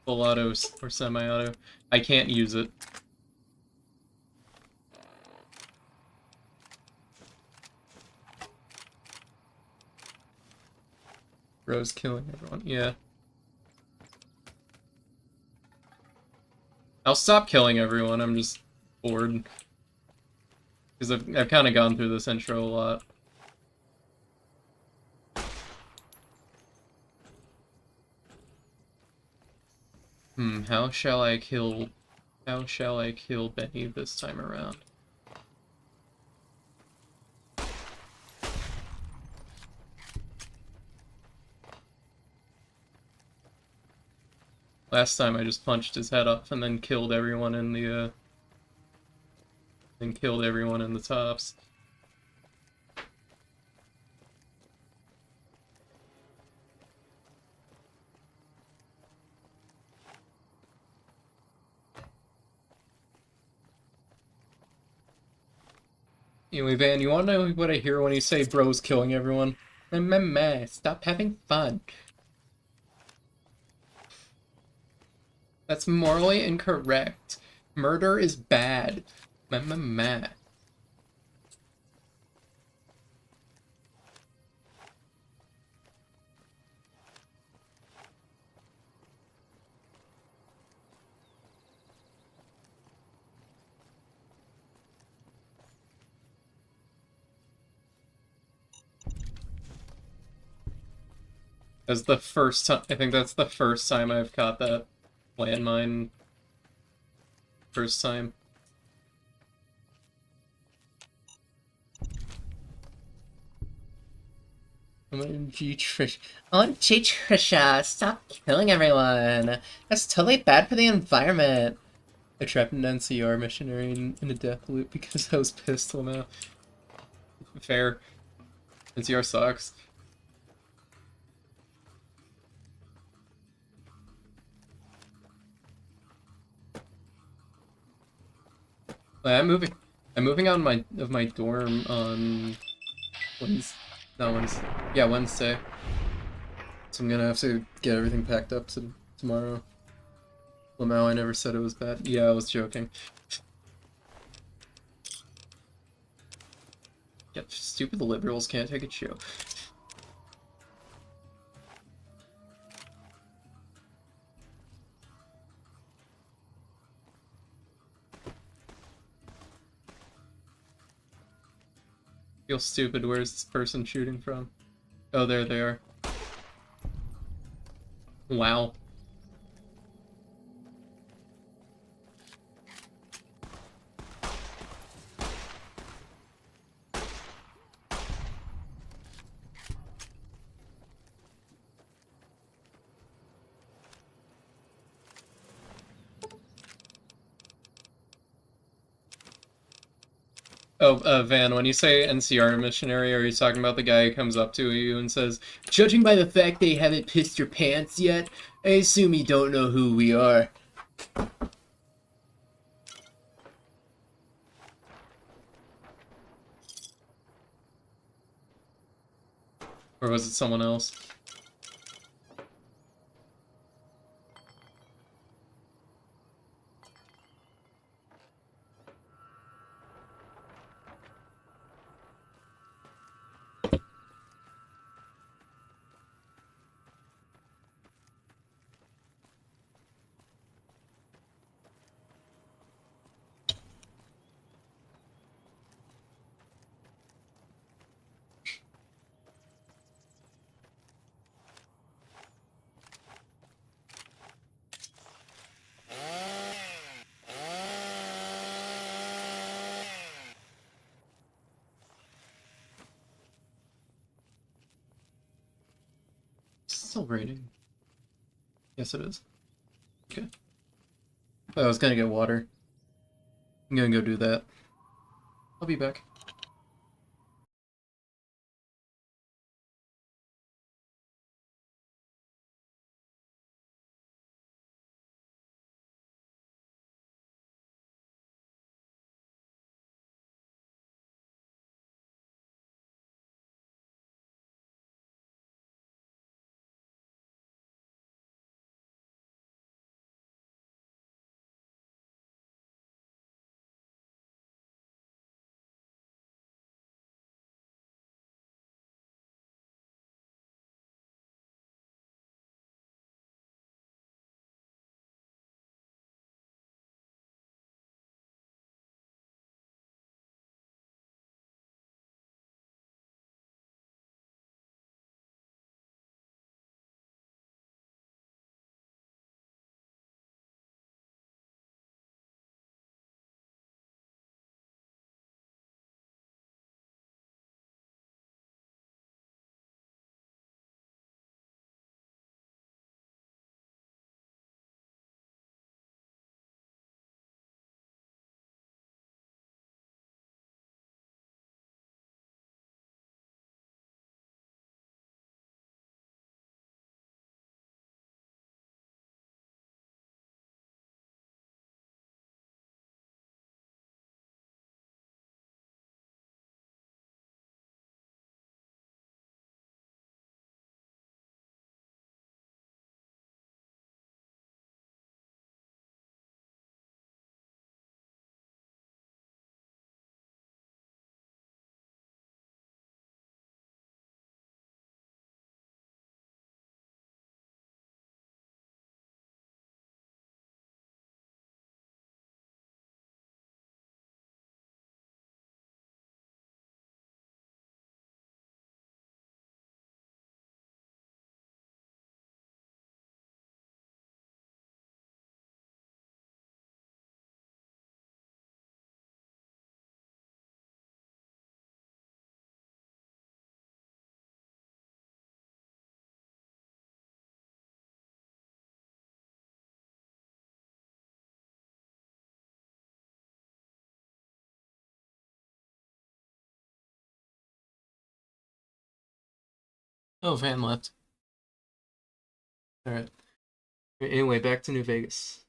Speaker 1: full auto or semi-auto. I can't use it. Bro's killing everyone. Yeah. I'll stop killing everyone, I'm just bored. Because I've kind of gone through this intro a lot. How shall I kill Benny this time around? Last time I just punched his head off and then killed everyone in the tops. Anyway, Van, you wanna know what I hear when you say bro's killing everyone? Meh, stop having fun. That's morally incorrect. Murder is bad. Meh. That's the first time. I think that's the first time I've caught that landmine. First time. OMG, Trisha, stop killing everyone. That's totally bad for the environment. I trapped an NCR missionary in a death loop because I was pissed till now. Fair. NCR sucks. I'm moving out of my dorm on Wednesday. So I'm gonna have to get everything packed up to tomorrow. Lamau, I never said it was bad. Yeah, I was joking. Yeah, stupid liberals can't take a chill. Feel stupid, where's this person shooting from? Oh, there they are. Wow. Oh, Van, when you say NCR missionary, are you talking about the guy who comes up to you and says, "Judging by the fact they haven't pissed your pants yet, I assume you don't know who we are"? Or was it someone else? Still raining. Yes, it is. Okay. I was gonna get water. I'm gonna go do that. I'll be back. Oh, Van left. Alright. Anyway, back to New Vegas.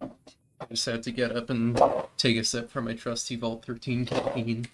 Speaker 1: I just had to get up and take a sip from my trusty Vault 13 caffeine.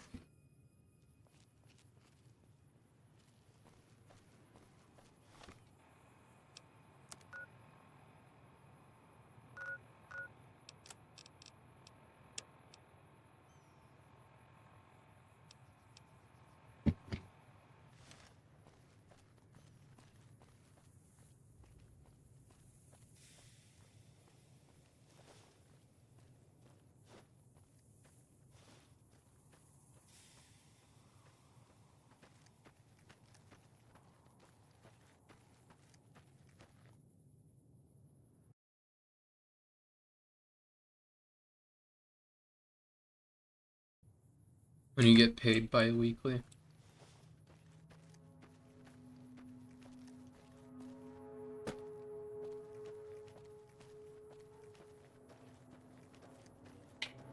Speaker 1: When you get paid bi-weekly.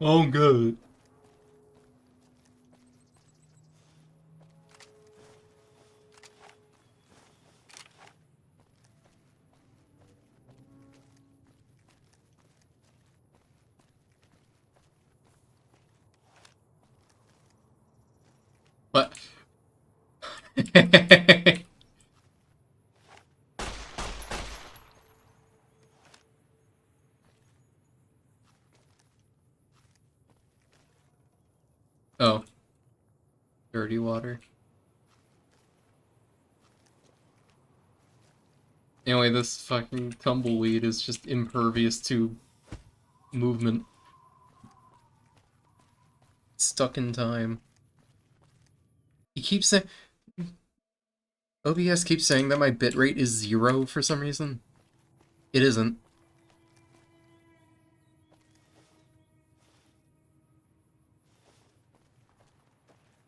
Speaker 1: Oh, good. Oh, dirty water. Anyway, this fucking tumbleweed is just impervious to movement. Stuck in time. He keeps saying... OBS keeps saying that my bitrate is 0 for some reason. It isn't.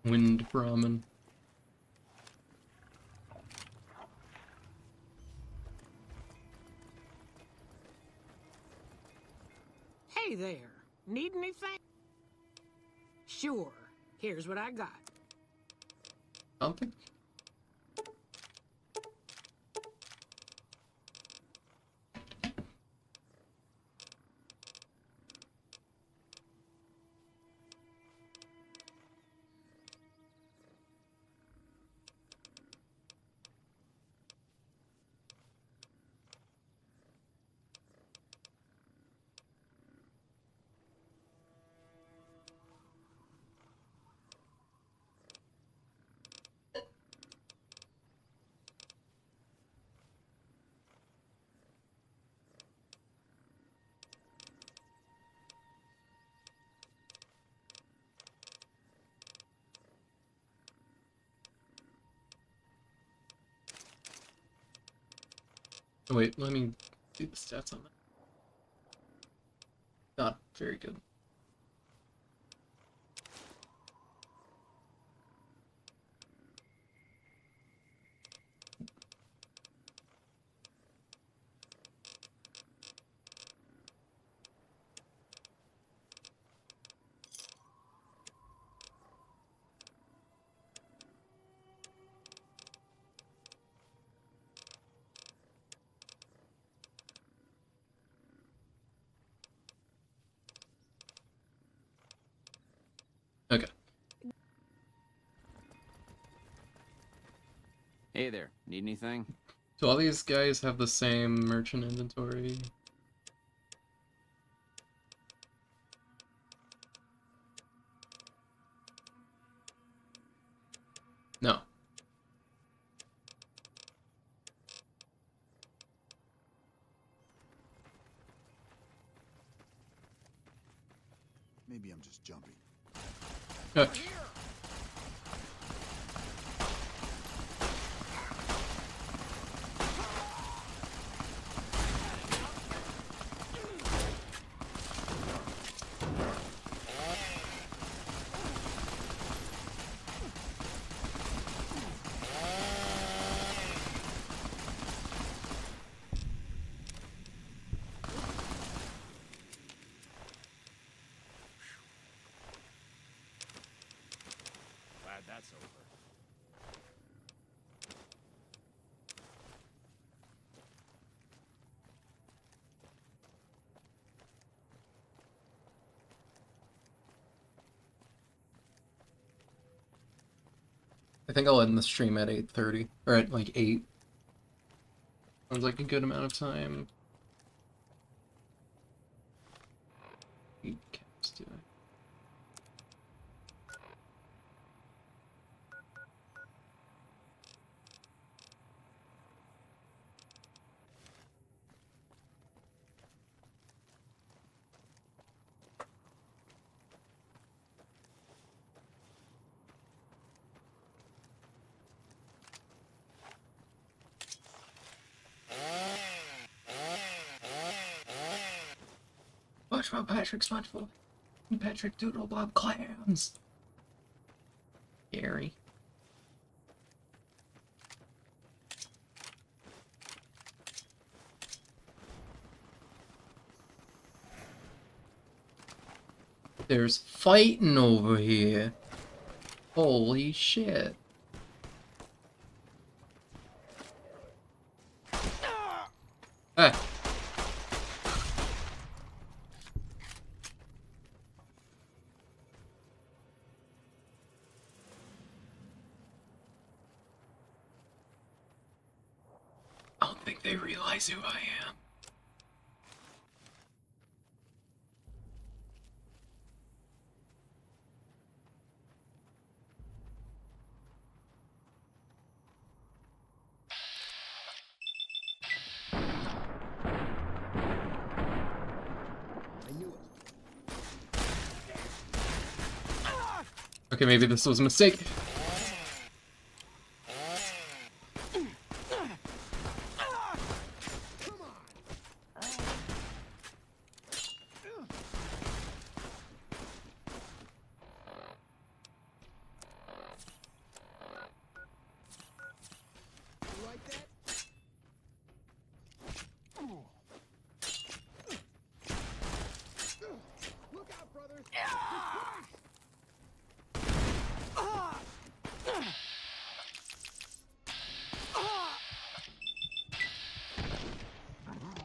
Speaker 1: Wind Brahmin.
Speaker 9: Hey there. Need anything? Sure. Here's what I got.
Speaker 1: I don't think... Oh, wait, let me see the stats on that. Not very good. Okay.
Speaker 5: Hey there, need anything?
Speaker 1: Do all these guys have the same merchant inventory? No.
Speaker 3: Maybe I'm just jumping.
Speaker 7: Glad that's over.
Speaker 1: I think I'll end the stream at 8:30, or at like 8. Sounds like a good amount of time. 8 caps do I? SpongeBob, Patrick, SpongeBob, and Patrick Doodlebob clams. Gary. There's fighting over here. Holy shit. Ah. realize who I am. Okay, maybe this was a mistake.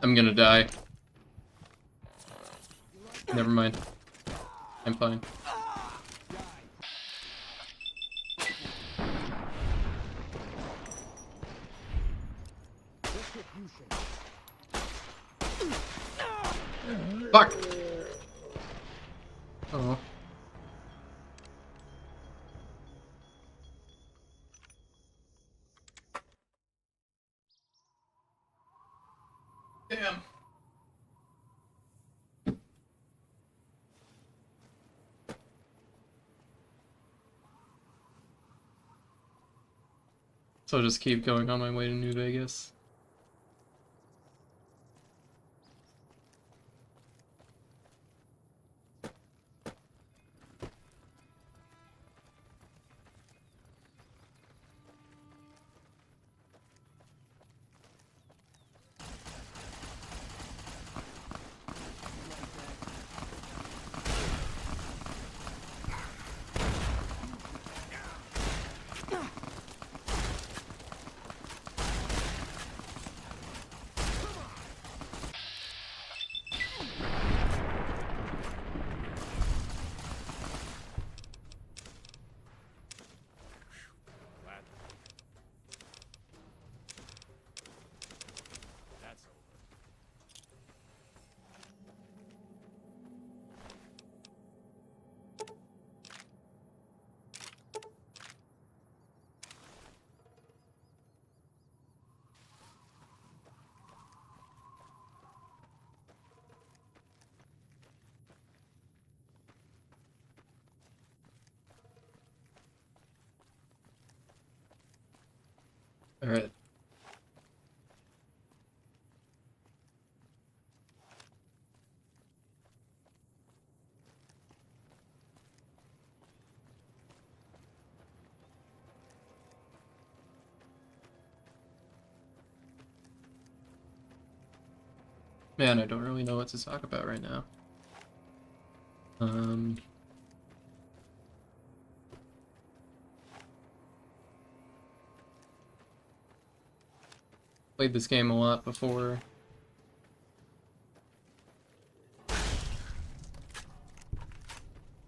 Speaker 1: I'm gonna die. Never mind. I'm fine. Fuck! Oh. Damn. So I'll just keep going on my way to New Vegas. Alright. Man, I don't really know what to talk about right now. Played this game a lot before.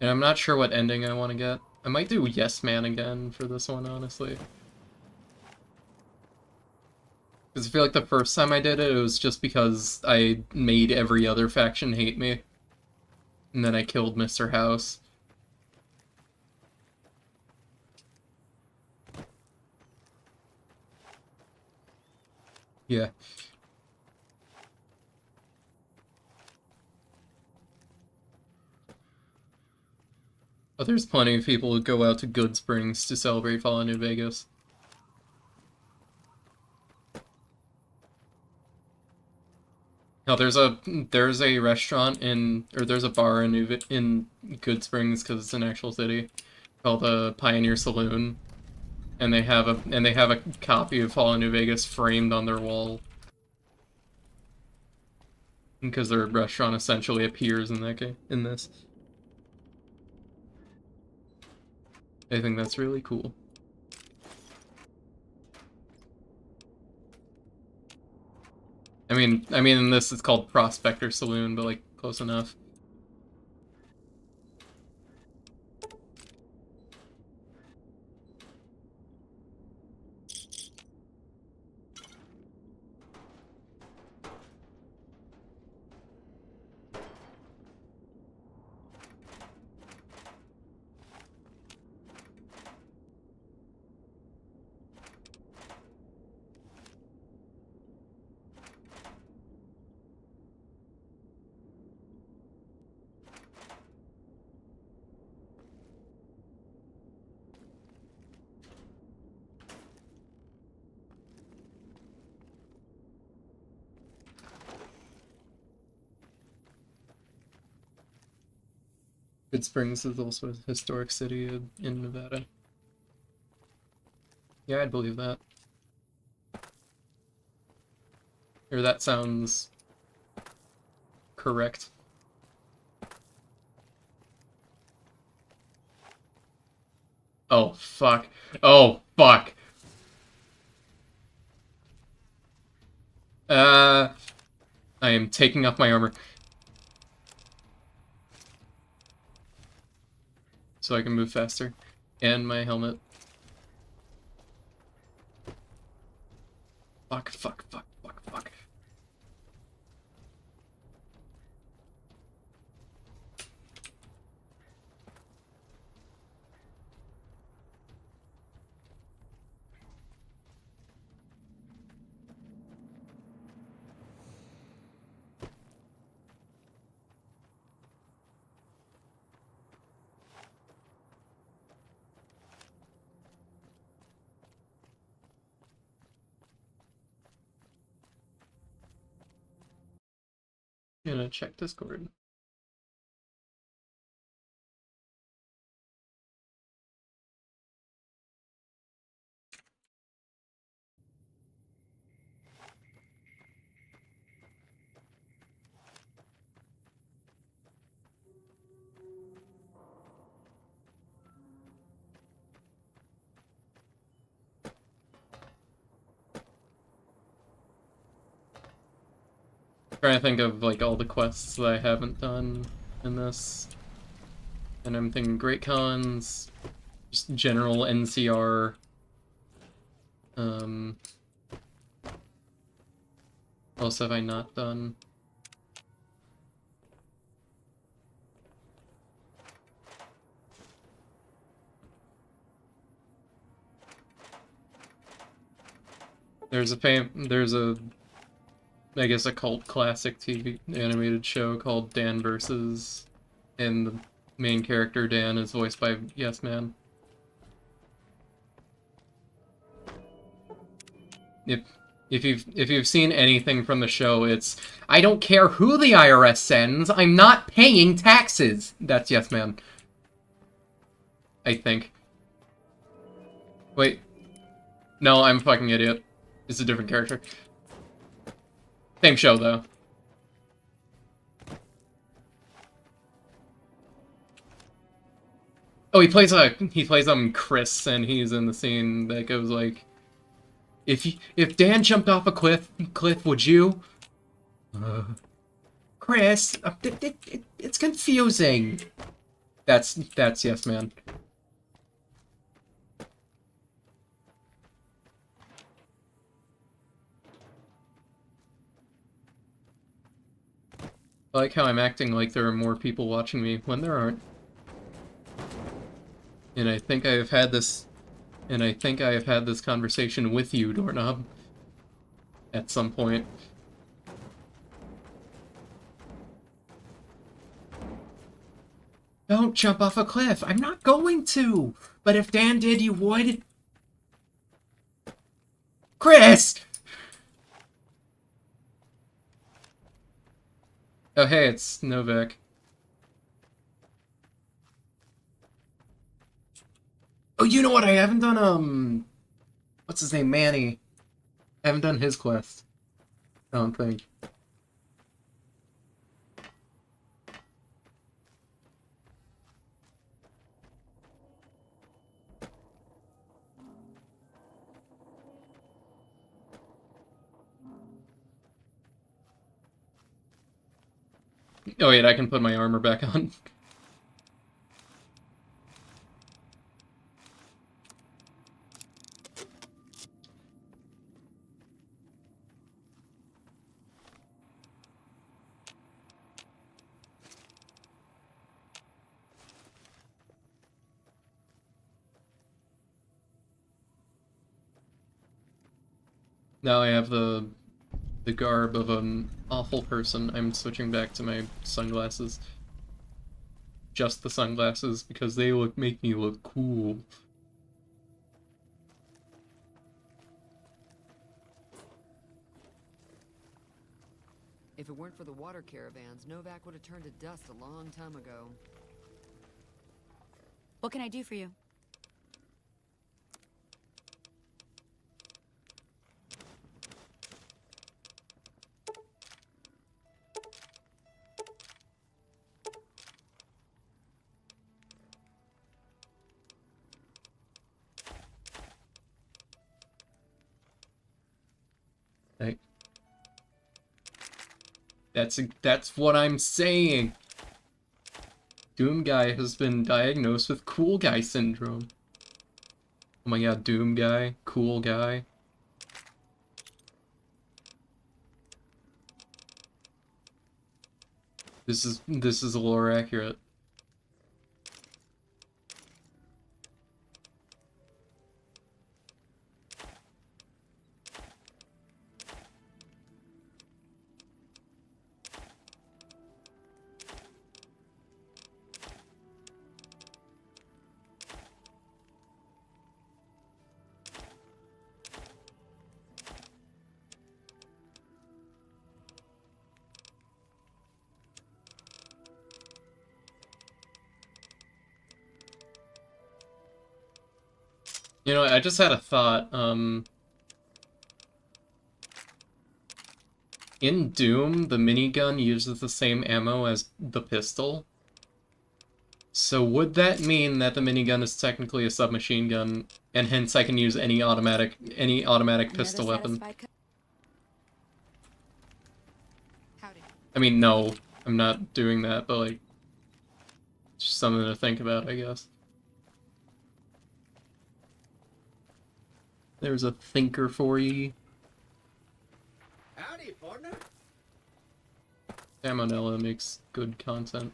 Speaker 1: And I'm not sure what ending I want to get. I might do Yes Man again for this one, honestly. Because I feel like the first time I did it, it was just because I made every other faction hate me. And then I killed Mr. House. Yeah. But there's plenty of people who go out to Good Springs to celebrate Fallout New Vegas. Now there's a restaurant there's a bar in Good Springs because it's an actual city called the Pioneer Saloon, and they have a copy of Fallout New Vegas framed on their wall because their restaurant essentially appears in that game in this. I think that's really cool. I mean, in this it's called Prospector Saloon, but like close enough. Good Springs is also a historic city in Nevada. Yeah, I'd believe that. Or that sounds correct. Oh, fuck. Oh, fuck. I am taking off my armor. So I can move faster. And my helmet. Fuck, fuck, fuck, fuck, fuck. Gonna check Discord. Trying to think of like all the quests that I haven't done in this. And I'm thinking Great Cons, just general NCR. What else have I not done? There's a I guess a cult classic TV animated show called Dan Versus, and the main character Dan is voiced by Yes Man. If you've seen anything from the show, it's I don't care who the IRS sends, I'm not paying taxes. That's Yes Man. I think. Wait. No, I'm a fucking idiot. It's a different character. Same show though. Oh, he plays Chris, and he's in the scene that goes like, if Dan jumped off a cliff, would you? Chris, it's confusing. That's Yes Man. I like how I'm acting like there are more people watching me when there aren't. And I think I have had this conversation with you, Doorknob, at some point. Don't jump off a cliff. I'm not going to. But if Dan did, you would. Chris! Oh, hey, it's Novak. Oh, you know what? I haven't done, what's his name? Manny. I haven't done his quest. I don't think. Oh, wait, I can put my armor back on. Now I have the garb of an awful person. I'm switching back to my sunglasses. Just the sunglasses, because they make me look cool.
Speaker 10: If it weren't for the water caravans, Novak would have turned to dust a long time ago. What can I do for you?
Speaker 1: Hey. That's what I'm saying. Doom Guy has been diagnosed with cool guy syndrome. Oh my god, Doom Guy, cool guy. This is lore accurate. You know, I just had a thought, in Doom, the minigun uses the same ammo as the pistol. So would that mean that the minigun is technically a submachine gun, and hence I can use any automatic pistol weapon? I mean, no, I'm not doing that, but like, just something to think about, I guess. There's a thinker for ye.
Speaker 6: Howdy, partner.
Speaker 1: Salmonella makes good content.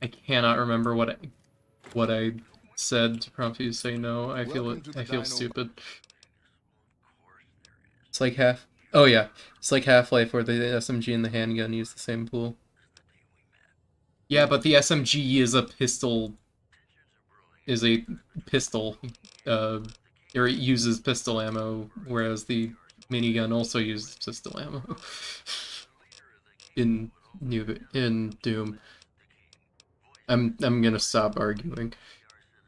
Speaker 1: I cannot remember what I said to prompt you to say no. I feel stupid. It's like oh yeah, it's like Half-Life where the SMG and the handgun use the same pool. Yeah, but the SMG is a pistol. Or it uses pistol ammo, whereas the minigun also uses pistol ammo. in Doom. I'm gonna stop arguing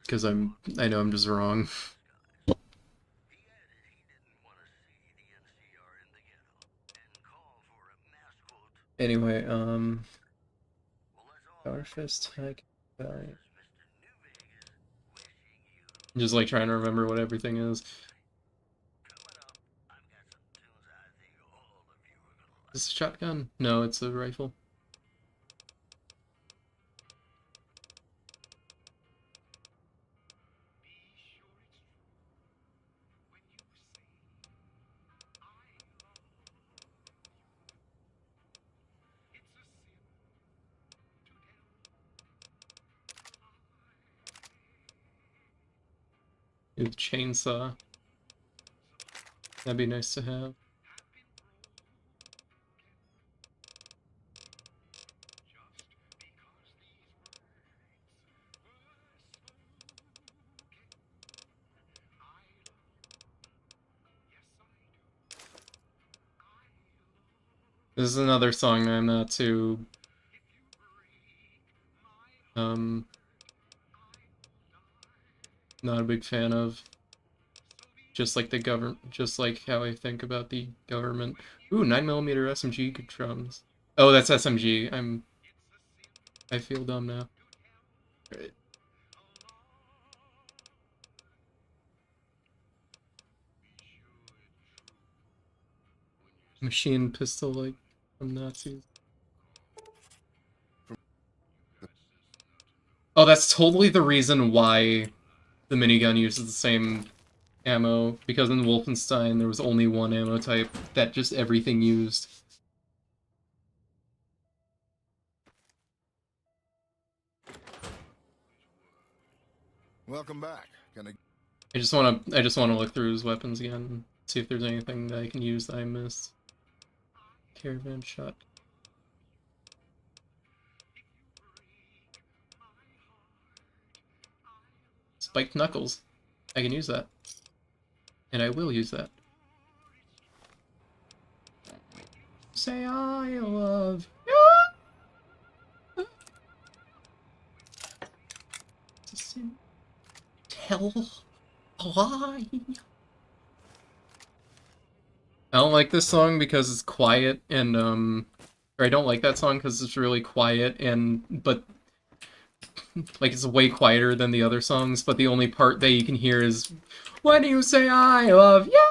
Speaker 1: because I know I'm just wrong. Anyway, Power Fist, I'm just like trying to remember what everything is. Is this a shotgun? No, it's a rifle. With chainsaw. That'd be nice to have. This is another song I'm not too not a big fan of. Just like the government, just like how I think about the government. Ooh, 9mm SMG drums. Oh, that's SMG. I feel dumb now. Right. Machine pistol like from Nazis. Oh, that's totally the reason why the minigun uses the same ammo, because in Wolfenstein there was only one ammo type that just everything used.
Speaker 3: Welcome back.
Speaker 1: I just wanna look through his weapons again and see if there's anything that I can use that I missed. Caravan shot. Spiked knuckles. I can use that. And I will use that. Say I love you. Tell a lie. I don't like this song because it's quiet and or I don't like that song because it's really quiet but like it's way quieter than the other songs, but the only part that you can hear is when you say I love you.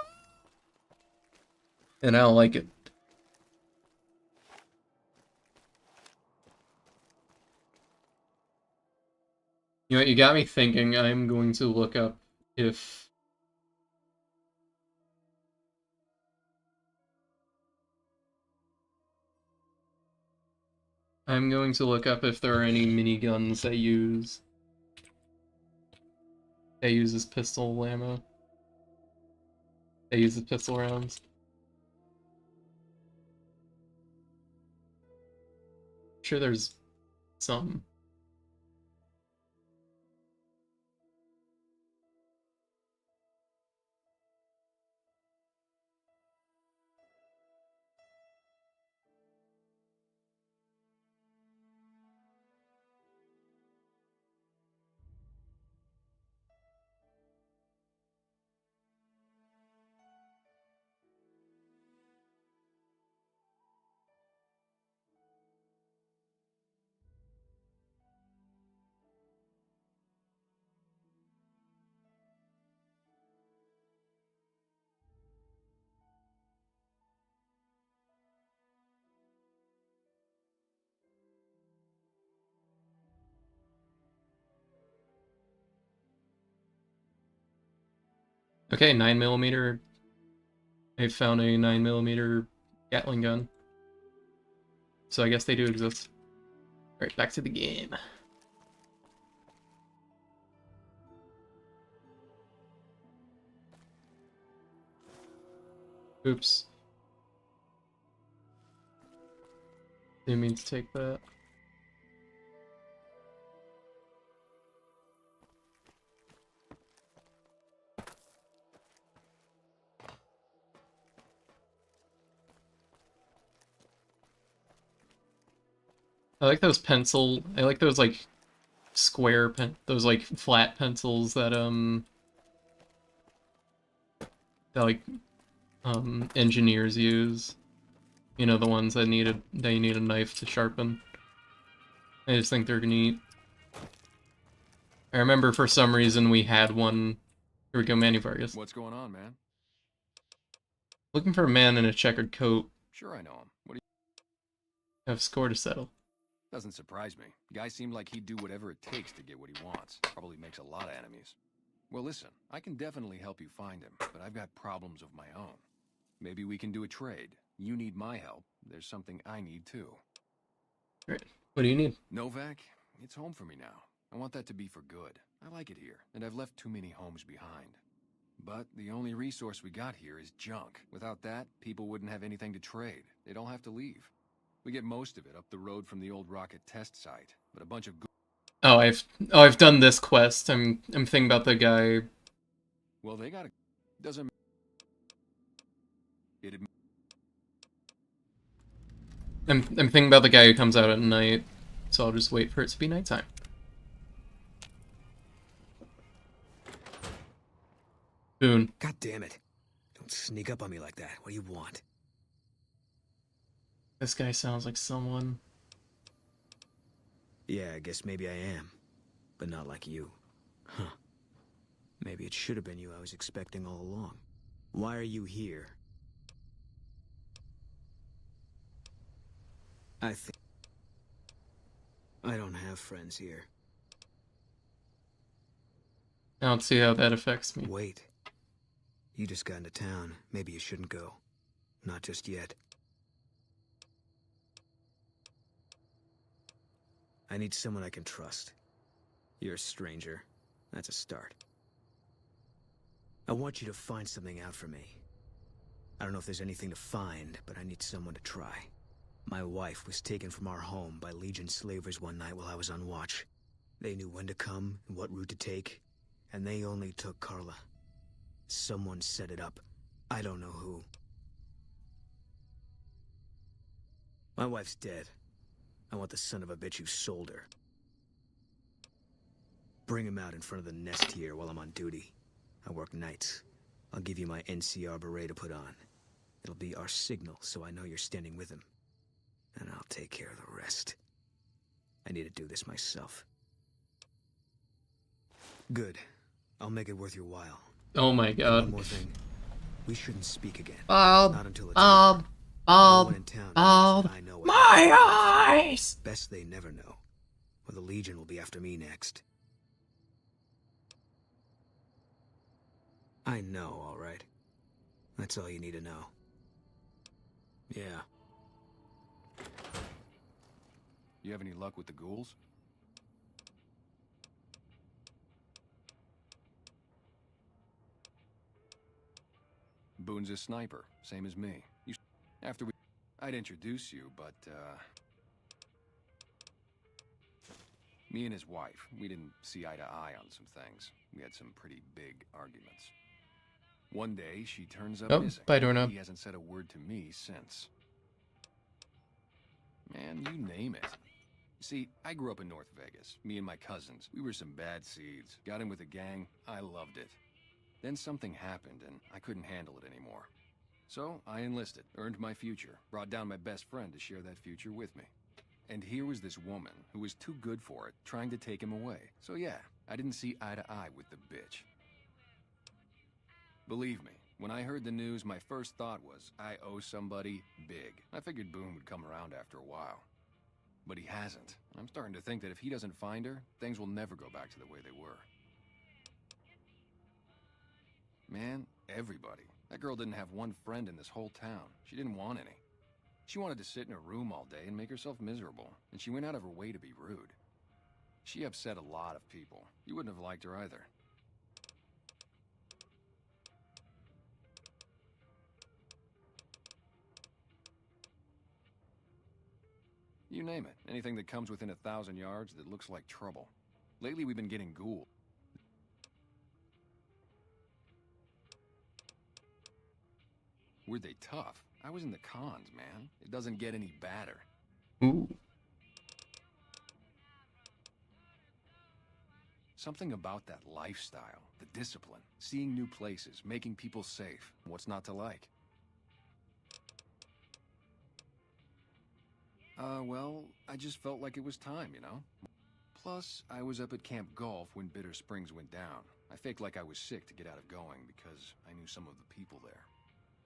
Speaker 1: And I don't like it. You know what, you got me thinking. I'm going to look up if there are any miniguns that uses pistol ammo. That uses pistol rounds. Sure there's some. Okay, 9mm. I found a 9mm Gatling gun. So I guess they do exist. Alright, back to the game. Oops. Didn't mean to take that. I like those like square those like flat pencils that engineers use. You know, the ones that you need a knife to sharpen. I just think they're neat. I remember for some reason we had one. Here we go, Manny Vargas.
Speaker 5: What's going on, man?
Speaker 1: Looking for a man in a checkered coat.
Speaker 5: Sure, I know him. What do you...
Speaker 1: Have score to settle.
Speaker 5: Doesn't surprise me. Guy seemed like he'd do whatever it takes to get what he wants. Probably makes a lot of enemies. Well, listen, I can definitely help you find him, but I've got problems of my own. Maybe we can do a trade. You need my help. There's something I need too.
Speaker 1: Great. What do you need?
Speaker 5: Novak, it's home for me now. I want that to be for good. I like it here, and I've left too many homes behind. But the only resource we got here is junk. Without that, people wouldn't have anything to trade. They'd all have to leave. We get most of it up the road from the old rocket test site, but a bunch of
Speaker 1: I've done this quest. I'm thinking about the guy.
Speaker 5: Well, they got doesn't it
Speaker 1: I'm thinking about the guy who comes out at night, so I'll just wait for it to be nighttime. Boone.
Speaker 8: God damn it. Don't sneak up on me like that. What do you want?
Speaker 1: This guy sounds like someone.
Speaker 8: Yeah, I guess maybe I am. But not like you. Huh. Maybe it should have been you I was expecting all along. Why are you here? I don't have friends here.
Speaker 1: I don't see how that affects me.
Speaker 8: Wait. You just got into town. Maybe you shouldn't go. Not just yet. I need someone I can trust. You're a stranger. That's a start. I want you to find something out for me. I don't know if there's anything to find, but I need someone to try. My wife was taken from our home by Legion slavers one night while I was on watch. They knew when to come and what route to take, and they only took Carla. Someone set it up. I don't know who. My wife's dead. I want the son of a bitch who sold her. Bring him out in front of the nest here while I'm on duty. I work nights. I'll give you my NCR beret to put on. It'll be our signal, so I know you're standing with him. And I'll take care of the rest. I need to do this myself. Good. I'll make it worth your while.
Speaker 1: Oh my
Speaker 8: And
Speaker 1: god.
Speaker 8: one more thing. We shouldn't speak again.
Speaker 1: Bob.
Speaker 8: Not until it's
Speaker 1: Bob.
Speaker 8: over.
Speaker 1: Bob.
Speaker 8: No one in town knows
Speaker 1: Bob.
Speaker 8: that I know what
Speaker 1: My
Speaker 8: happened.
Speaker 1: eyes!
Speaker 8: Best they never know. Or the Legion will be after me next. I know, all right. That's all you need to know. Yeah.
Speaker 5: You have any luck with the ghouls? Boone's a sniper, same as me. After I'd introduce you, but, me and his wife, we didn't see eye to eye on some things. We had some pretty big arguments. One day, she turns up missing.
Speaker 1: Bye, doorknob.
Speaker 5: He hasn't said a word to me since. Man, you name it. See, I grew up in North Vegas. Me and my cousins. We were some bad seeds. Got in with a gang. I loved it. Then something happened, and I couldn't handle it anymore. So, I enlisted, earned my future, brought down my best friend to share that future with me. And here was this woman, who was too good for it, trying to take him away. So yeah, I didn't see eye to eye with the bitch. Believe me, when I heard the news, my first thought was, I owe somebody big. I figured Boone would come around after a while. But he hasn't. I'm starting to think that if he doesn't find her, things will never go back to the way they were. Man, everybody. That girl didn't have one friend in this whole town. She didn't want any. She wanted to sit in her room all day and make herself miserable, and she went out of her way to be rude. She upset a lot of people. You wouldn't have liked her either. You name it. Anything that comes within 1,000 yards that looks like trouble. Lately we've been getting ghouls. Were they tough? I was in the cons, man. It doesn't get any badder.
Speaker 1: Ooh.
Speaker 5: Something about that lifestyle, the discipline, seeing new places, making people safe. What's not to like? Well, I just felt like it was time, you know? Plus, I was up at Camp Golf when Bitter Springs went down. I faked like I was sick to get out of going because I knew some of the people there.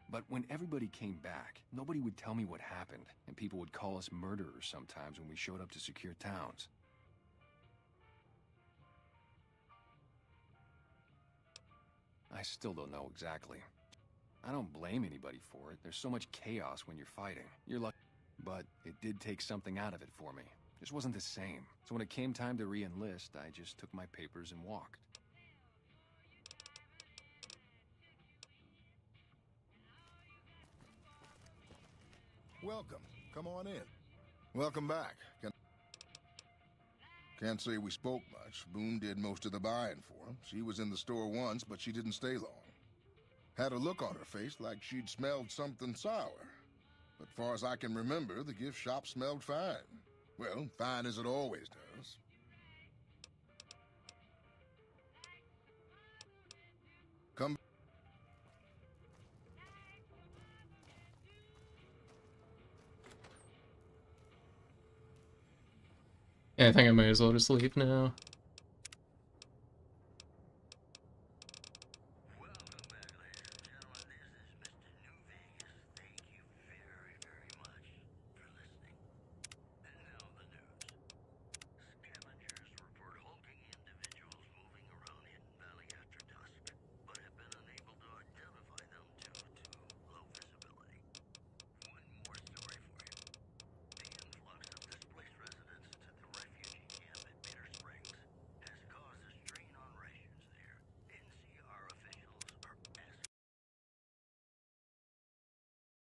Speaker 5: But when everybody came back, nobody would tell me what happened, and people would call us murderers sometimes when we showed up to secure towns. I still don't know exactly. I don't blame anybody for it. There's so much chaos when you're fighting. You're lucky. But it did take something out of it for me. Just wasn't the same. So when it came time to re-enlist, I just took my papers and walked.
Speaker 10: Welcome. Come on in. Welcome back. Can't say we spoke much. Boone did most of the buying for him. She was in the store once, but she didn't stay long. Had a look on her face like she'd smelled something sour. But far as I can remember, the gift shop smelled fine. Well, fine as it always does. Come.
Speaker 1: Yeah, I think I might as well just leave now.